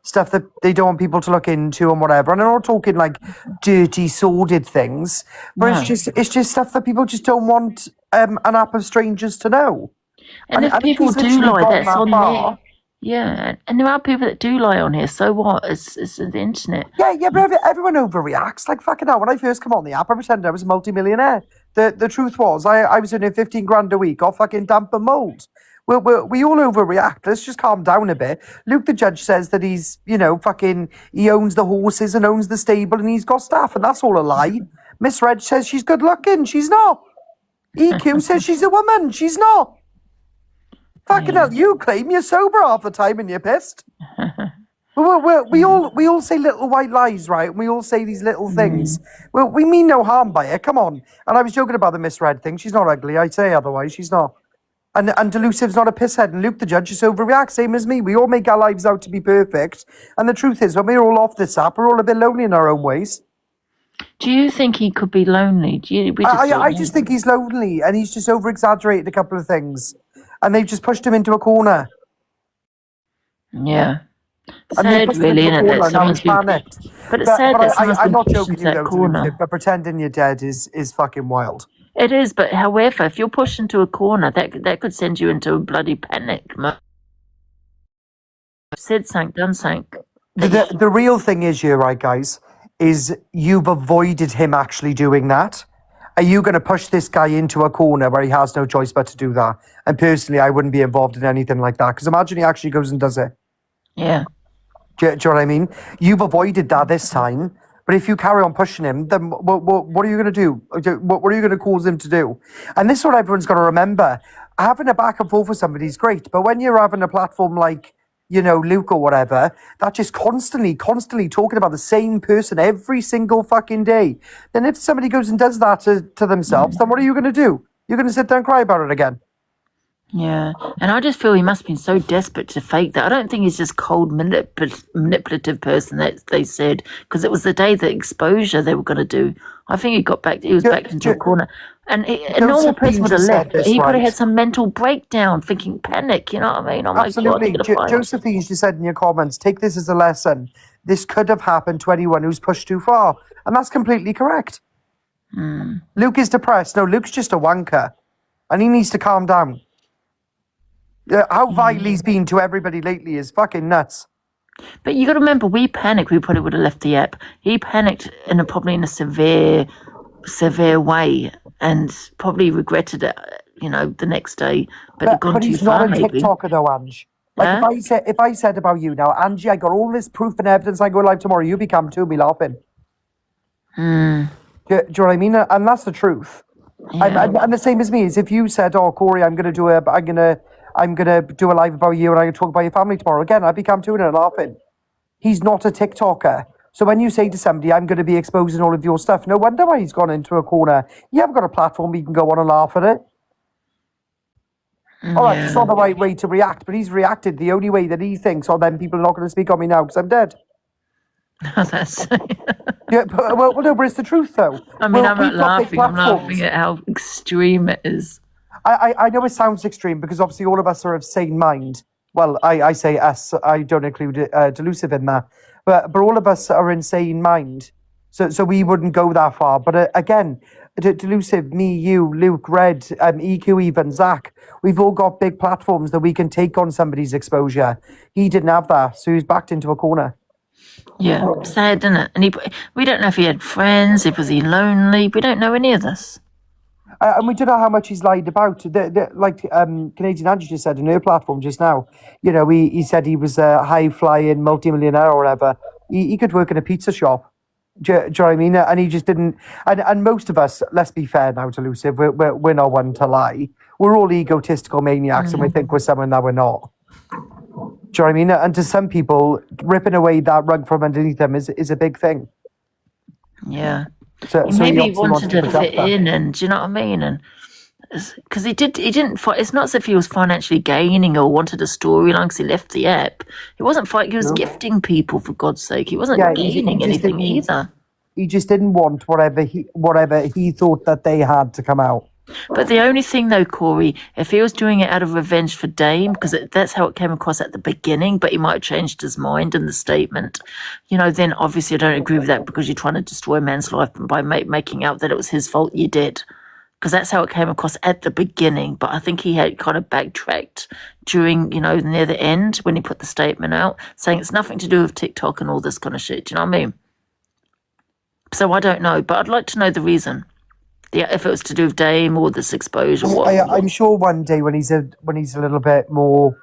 [SPEAKER 5] stuff that they don't want people to look into and whatever. And I'm not talking like dirty, sordid things, but
[SPEAKER 2] No.
[SPEAKER 5] it's just stuff that people just don't want an app of strangers to know.
[SPEAKER 2] And if people
[SPEAKER 5] he's
[SPEAKER 2] do
[SPEAKER 5] literally
[SPEAKER 2] lie,
[SPEAKER 5] gone
[SPEAKER 2] that's
[SPEAKER 5] that
[SPEAKER 2] on
[SPEAKER 5] far.
[SPEAKER 2] there. Yeah, and there are people that do lie on here. So what? It's the internet.
[SPEAKER 5] Yeah, but everyone overreacts. Like, fucking hell, when I first come on the app, I pretended I was a multi-millionaire. The truth was, I was earning 15 grand a week off fucking damp and mould. We all overreact. Let's just calm down a bit. Luke, the judge, says that he's, he owns the horses and owns the stable and he's got staff, and that's all a lie. Miss Reg says she's good looking. She's not. EQ says she's a woman. She's not. Fucking hell, you claim you're sober half the time and you're pissed. We all say little white lies, right? We all say these little things. Well, we mean no harm by it. Come on. And I was joking about the Miss Red thing. She's not ugly. I'd say otherwise. She's not. And Delusive's not a pisshead. And Luke, the judge, just overreacts, same as me. We all make our lives out to be perfect. And the truth is, when we're all off this app, we're all a bit lonely in our own ways.
[SPEAKER 2] Do you think he could be lonely?
[SPEAKER 5] I just think he's lonely, and he's just over-exaggerated a couple of things. And they've just pushed him into a corner.
[SPEAKER 2] Yeah.
[SPEAKER 5] And they
[SPEAKER 2] Sad,
[SPEAKER 5] pushed him
[SPEAKER 2] really,
[SPEAKER 5] into a
[SPEAKER 2] isn't it?
[SPEAKER 5] corner, and now he's panicked.
[SPEAKER 2] But it's sad that someone's
[SPEAKER 5] I'm
[SPEAKER 2] been
[SPEAKER 5] not
[SPEAKER 2] pushed
[SPEAKER 5] joking
[SPEAKER 2] into
[SPEAKER 5] you,
[SPEAKER 2] that
[SPEAKER 5] though,
[SPEAKER 2] corner.
[SPEAKER 5] Delusive, but pretending you're dead is fucking wild.
[SPEAKER 2] It is, but however, if you're pushed into a corner, that could send you into a bloody panic. I've said something, done something.
[SPEAKER 5] The real thing is here, right, guys, is you've avoided him actually doing that. Are you going to push this guy into a corner where he has no choice but to do that? And personally, I wouldn't be involved in anything like that, because imagine he actually goes and does it.
[SPEAKER 2] Yeah.
[SPEAKER 5] Do you know what I mean? You've avoided that this time, but if you carry on pushing him, then what are you going to do? What are you going to cause him to do? And this is what everyone's got to remember. Having a back and forth with somebody is great, but when you're having a platform like, Luke or whatever, that just constantly talking about the same person every single fucking day, then if somebody goes and does that to themselves, then what are you going to do? You're going to sit there and cry about it again.
[SPEAKER 2] Yeah, and I just feel he must have been so desperate to fake that. I don't think he's just cold, manipulative person that they said, because it was the day the exposure they were going to do. I think he was backed into a corner. And a normal person would have left, but he could have had some mental breakdown, thinking panic, you know what I mean?
[SPEAKER 5] Absolutely. Josephine just said in your comments, take this as a lesson. This could have happened to anyone who's pushed too far. And that's completely correct. Luke is depressed. No, Luke's just a wanker. And he needs to calm down. How vile he's been to everybody lately is fucking nuts.
[SPEAKER 2] But you got to remember, we panicked. We probably would have left the app. He panicked probably in a severe way, and probably regretted it, the next day. But he'd gone too far, maybe.
[SPEAKER 5] But he's not a TikToker though, Ange. Like if I said about you now, Angie, I got all this proof and evidence. I go live tomorrow. You become too me laughing. Do you know what I mean? And that's the truth.
[SPEAKER 2] Yeah.
[SPEAKER 5] And the same as me is if you said, "Oh, Corey, I'm gonna do a live about you and I'm gonna talk about your family tomorrow." Again, I'd become tuning and laughing. He's not a TikToker. So when you say to somebody, "I'm going to be exposing all of your stuff," no wonder why he's gone into a corner. You haven't got a platform where you can go on and laugh at it. All right, it's not the right way to react, but he's reacted the only way that he thinks, "Oh, then people are not going to speak on me now because I'm dead." Yeah, but it's the truth, though.
[SPEAKER 2] I mean, I'm not laughing. I'm laughing at how extreme it is.
[SPEAKER 5] I know it sounds extreme because obviously all of us are of sane mind. Well, I say us. I don't include Delusive in that. But all of us are in sane mind. So we wouldn't go that far. But again, Delusive, me, you, Luke, Red, EQ even, Zach, we've all got big platforms that we can take on somebody's exposure. He didn't have that, so he's backed into a corner.
[SPEAKER 2] Yeah, sad, isn't it? And we don't know if he had friends, was he lonely. We don't know any of this.
[SPEAKER 5] And we don't know how much he's lied about. Canadian Angie just said in her platform just now, he said he was a high-flying multi-millionaire or whatever. He could work in a pizza shop. Do you know what I mean? And he just didn't. And most of us, let's be fair now, Delusive, we're not one to lie. We're all egotistical maniacs and we think we're someone that we're not. Do you know what I mean? And to some people, ripping away that rug from underneath them is a big thing.
[SPEAKER 2] Yeah.
[SPEAKER 5] So
[SPEAKER 2] maybe he
[SPEAKER 5] obviously
[SPEAKER 2] wanted to fit
[SPEAKER 5] that.
[SPEAKER 2] in, and do you know what I mean? And because he didn't fight. It's not as if he was financially gaining or wanted a storyline because he left the app. He wasn't fighting. He was gifting people, for God's sake. He wasn't
[SPEAKER 5] Yeah,
[SPEAKER 2] gaining anything either.
[SPEAKER 5] He just didn't want whatever he thought that they had to come out.
[SPEAKER 2] But the only thing, though, Corey, if he was doing it out of revenge for Dame, because that's how it came across at the beginning, but he might have changed his mind in the statement, then obviously I don't agree with that because you're trying to destroy a man's life by making out that it was his fault you did. Because that's how it came across at the beginning. But I think he had kind of backtracked during, near the end when he put the statement out, saying it's nothing to do with TikTok and all this kind of shit. Do you know what I mean? So I don't know, but I'd like to know the reason. If it was to do with Dame or this exposure.
[SPEAKER 5] I'm sure one day when he's a little bit more,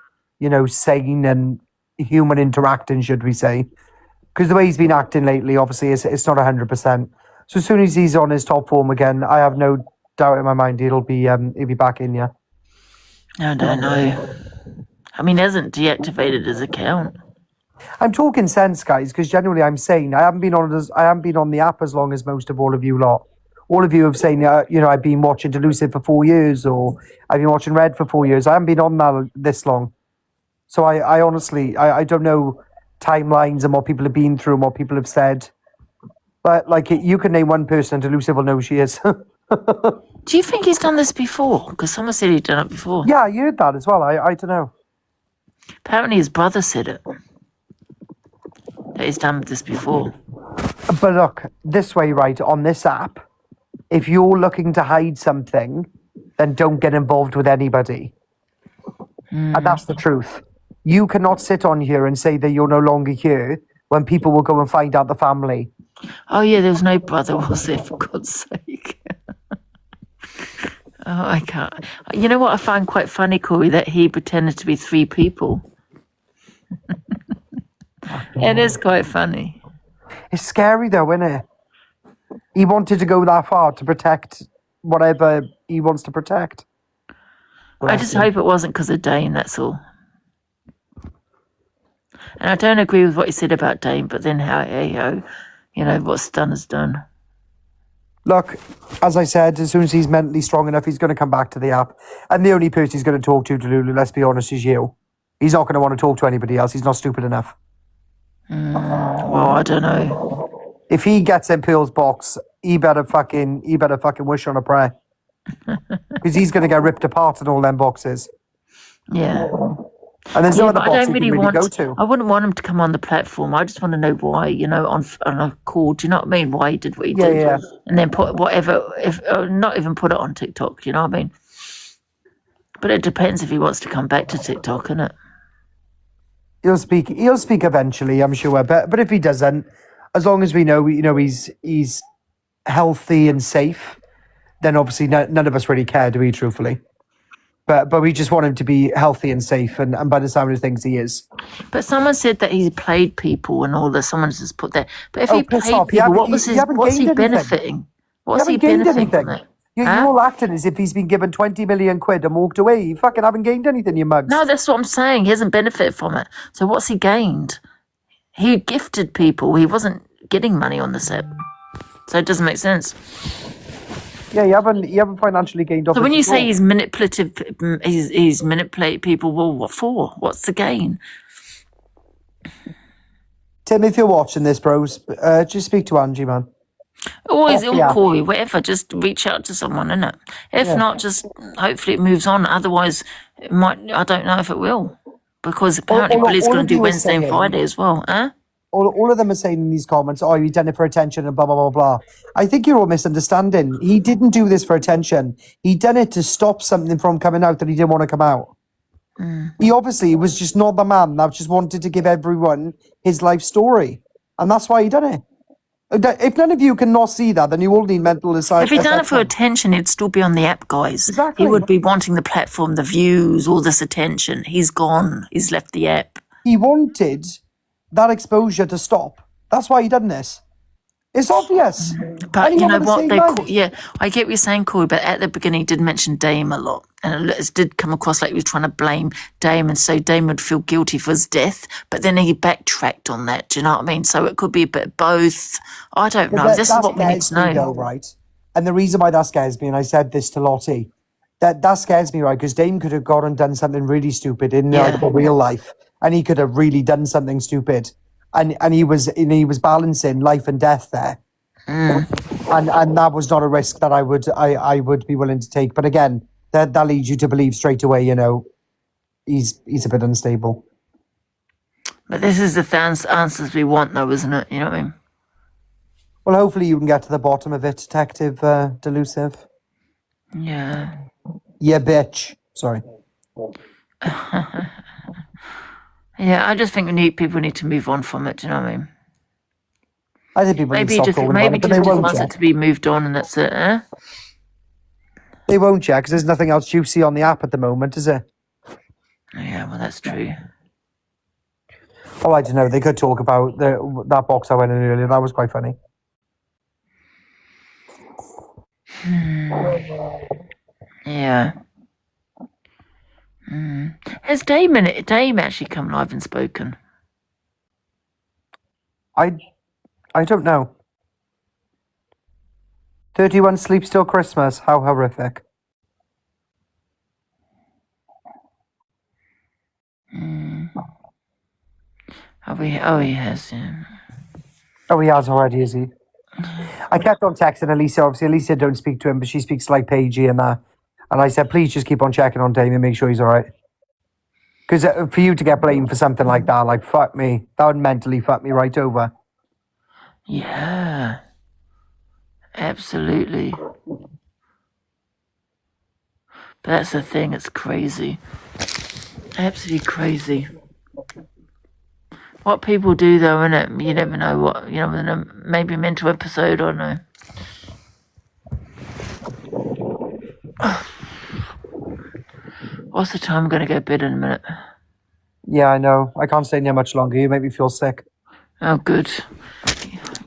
[SPEAKER 5] sane and human interacting, should we say? Because the way he's been acting lately, obviously, it's not 100%. So as soon as he's on his top form again, I have no doubt in my mind he'll be back in. Yeah.
[SPEAKER 2] I don't know. I mean, he hasn't deactivated his account.
[SPEAKER 5] I'm talking sense, guys, because generally I'm saying I haven't been on the app as long as most of all of you lot. All of you have saying, I've been watching Delusive for 4 years, or I've been watching Red for 4 years. I haven't been on that this long. So I honestly, I don't know timelines and what people have been through and what people have said. But, you can name one person and Delusive will know who she is.
[SPEAKER 2] Do you think he's done this before? Because someone said he'd done it before.
[SPEAKER 5] Yeah, I heard that as well. I don't know.
[SPEAKER 2] Apparently his brother said it. That he's done this before.
[SPEAKER 5] But look, this way, right, on this app, if you're looking to hide something, then don't get involved with anybody. And that's the truth. You cannot sit on here and say that you're no longer here when people will go and find out the family.
[SPEAKER 2] Oh, yeah, there was no brother, was there, for God's sake? Oh, I can't. You know what I find quite funny, Corey, that he pretended to be 3 people. It is quite funny.
[SPEAKER 5] It's scary, though, isn't it? He wanted to go that far to protect whatever he wants to protect.
[SPEAKER 2] I just hope it wasn't because of Dame, that's all. And I don't agree with what you said about Dame, but then what's done is done.
[SPEAKER 5] Look, as I said, as soon as he's mentally strong enough, he's going to come back to the app. And the only person he's going to talk to, Delulu, let's be honest, is you. He's not going to want to talk to anybody else. He's not stupid enough.
[SPEAKER 2] Well, I don't know.
[SPEAKER 5] If he gets in Pearl's box, he better fucking wish on a prayer. Because he's going to get ripped apart in all them boxes.
[SPEAKER 2] Yeah.
[SPEAKER 5] And there's no other
[SPEAKER 2] I
[SPEAKER 5] box
[SPEAKER 2] don't
[SPEAKER 5] he
[SPEAKER 2] really
[SPEAKER 5] can go to.
[SPEAKER 2] I wouldn't want him to come on the platform. I just want to know why, on a call. Do you know what I mean? Why he did what he did.
[SPEAKER 5] Yeah.
[SPEAKER 2] And then put whatever, not even put it on TikTok. Do you know what I mean? But it depends if he wants to come back to TikTok, innit?
[SPEAKER 5] He'll speak eventually, I'm sure. But if he doesn't, as long as we know, he's healthy and safe, then obviously none of us really care, do we, truthfully? But we just want him to be healthy and safe, and by the sound of things, he is.
[SPEAKER 2] But someone said that he played people and all this. Someone just put that. But if he played
[SPEAKER 5] off.
[SPEAKER 2] people, what's he benefiting? What's he benefiting from it?
[SPEAKER 5] You're all acting as if he's been given 20 million quid and walked away. You fucking haven't gained anything, you mugs.
[SPEAKER 2] No, that's what I'm saying. He hasn't benefited from it. So what's he gained? He gifted people. He wasn't getting money on this app. So it doesn't make sense.
[SPEAKER 5] Yeah, you haven't financially gained off.
[SPEAKER 2] So when you say he's manipulative, he's manipulated people, well, what for? What's the gain?
[SPEAKER 5] Tim, if you're watching this, bros, just speak to Angie, man.
[SPEAKER 2] Always, Corey, whatever. Just reach out to someone, innit? If not, just hopefully it moves on. Otherwise, it might. I don't know if it will, because apparently Billy's going to do Wednesday and Friday as well, huh?
[SPEAKER 5] All of them are saying in these comments, "Oh, you done it for attention," and blah blah blah blah. I think you're all misunderstanding. He didn't do this for attention. He done it to stop something from coming out that he didn't want to come out. He obviously was just not the man that just wanted to give everyone his life story, and that's why he done it. If none of you can not see that, then you all need mental aside.
[SPEAKER 2] If he'd done it for attention, he'd still be on the app, guys.
[SPEAKER 5] Exactly.
[SPEAKER 2] He would be wanting the platform, the views, all this attention. He's gone. He's left the app.
[SPEAKER 5] He wanted that exposure to stop. That's why he done this. It's obvious.
[SPEAKER 2] But you know what? I get what you're saying, Corey, but at the beginning he did mention Dame a lot. And it did come across like he was trying to blame Dame, and so Dame would feel guilty for his death. But then he backtracked on that. Do you know what I mean? So it could be a bit of both. I don't know. This is what we need to know.
[SPEAKER 5] Though, right? And the reason why that scares me, and I said this to Lottie, That scares me, right? Because Dame could have gone and done something really stupid in like
[SPEAKER 2] Yeah.
[SPEAKER 5] real life, and he could have really done something stupid, and he was balancing life and death there, and that was not a risk that I would be willing to take. But again, that leads you to believe straight away, he's a bit unstable.
[SPEAKER 2] But this is the answers we want, though, isn't it? You know what I mean?
[SPEAKER 5] Well, hopefully you can get to the bottom of it, Detective Delusive.
[SPEAKER 2] Yeah.
[SPEAKER 5] Yeah, bitch. Sorry.
[SPEAKER 2] Yeah, I just think people need to move on from it. Do you know what I mean?
[SPEAKER 5] I think people need to stop talking about it, but they
[SPEAKER 2] just
[SPEAKER 5] won't,
[SPEAKER 2] wants
[SPEAKER 5] yeah.
[SPEAKER 2] it to be moved on, and that's it. Eh?
[SPEAKER 5] They won't, yeah, because there's nothing else juicy on the app at the moment, is there?
[SPEAKER 2] Yeah, well, that's true.
[SPEAKER 5] Oh, I don't know. They could talk about that box I went in earlier. That was quite funny.
[SPEAKER 2] Yeah. Has Dame actually come live and spoken?
[SPEAKER 5] I don't know. 31 sleeps till Christmas. How horrific.
[SPEAKER 2] Oh, he has. Yeah.
[SPEAKER 5] Oh, he has already, is he? I kept on texting Elisa. Obviously, Elisa don't speak to him, but she speaks like Paigey and that. And I said, please just keep on checking on Dame and make sure he's all right. Because for you to get blamed for something like that, like, fuck me. That would mentally fuck me right over.
[SPEAKER 2] Yeah. Absolutely. But that's the thing, it's crazy. Absolutely crazy. What people do, though, innit? You never know what, maybe a mental episode, I don't know. What's the time? I'm going to go to bed in a minute.
[SPEAKER 5] Yeah, I know. I can't stay near much longer. You make me feel sick.
[SPEAKER 2] Oh, good.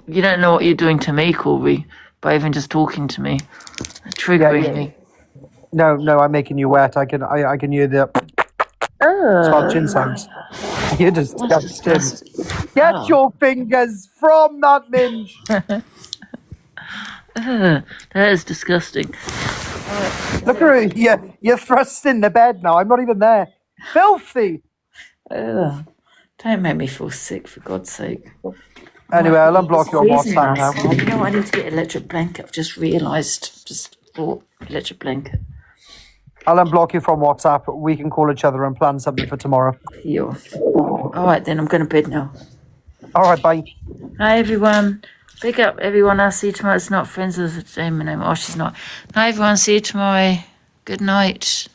[SPEAKER 2] You don't know what you're doing to me, Corby, by even just talking to me. Triggering me.
[SPEAKER 5] No, I'm making you wet. I can hear the scratching sounds. You're disgusting. Get your fingers from that minge.
[SPEAKER 2] That is disgusting.
[SPEAKER 5] Look at you. You're thrust in the bed now. I'm not even there. Filthy.
[SPEAKER 2] Ugh. Don't make me feel sick, for God's sake.
[SPEAKER 5] Anyway, I'll unblock your
[SPEAKER 2] Freezing
[SPEAKER 5] WhatsApp now.
[SPEAKER 2] outside. You know, I need to get an electric blanket. I've just realised. Just thought, electric blanket.
[SPEAKER 5] I'll unblock you from WhatsApp. We can call each other and plan something for tomorrow.
[SPEAKER 2] You're all right then. I'm going to bed now.
[SPEAKER 5] All right, bye.
[SPEAKER 2] Hi everyone. Big up everyone. I'll see you tomorrow. It's not friends with the same name. Oh, she's not. Hi everyone. See you tomorrow. Good night.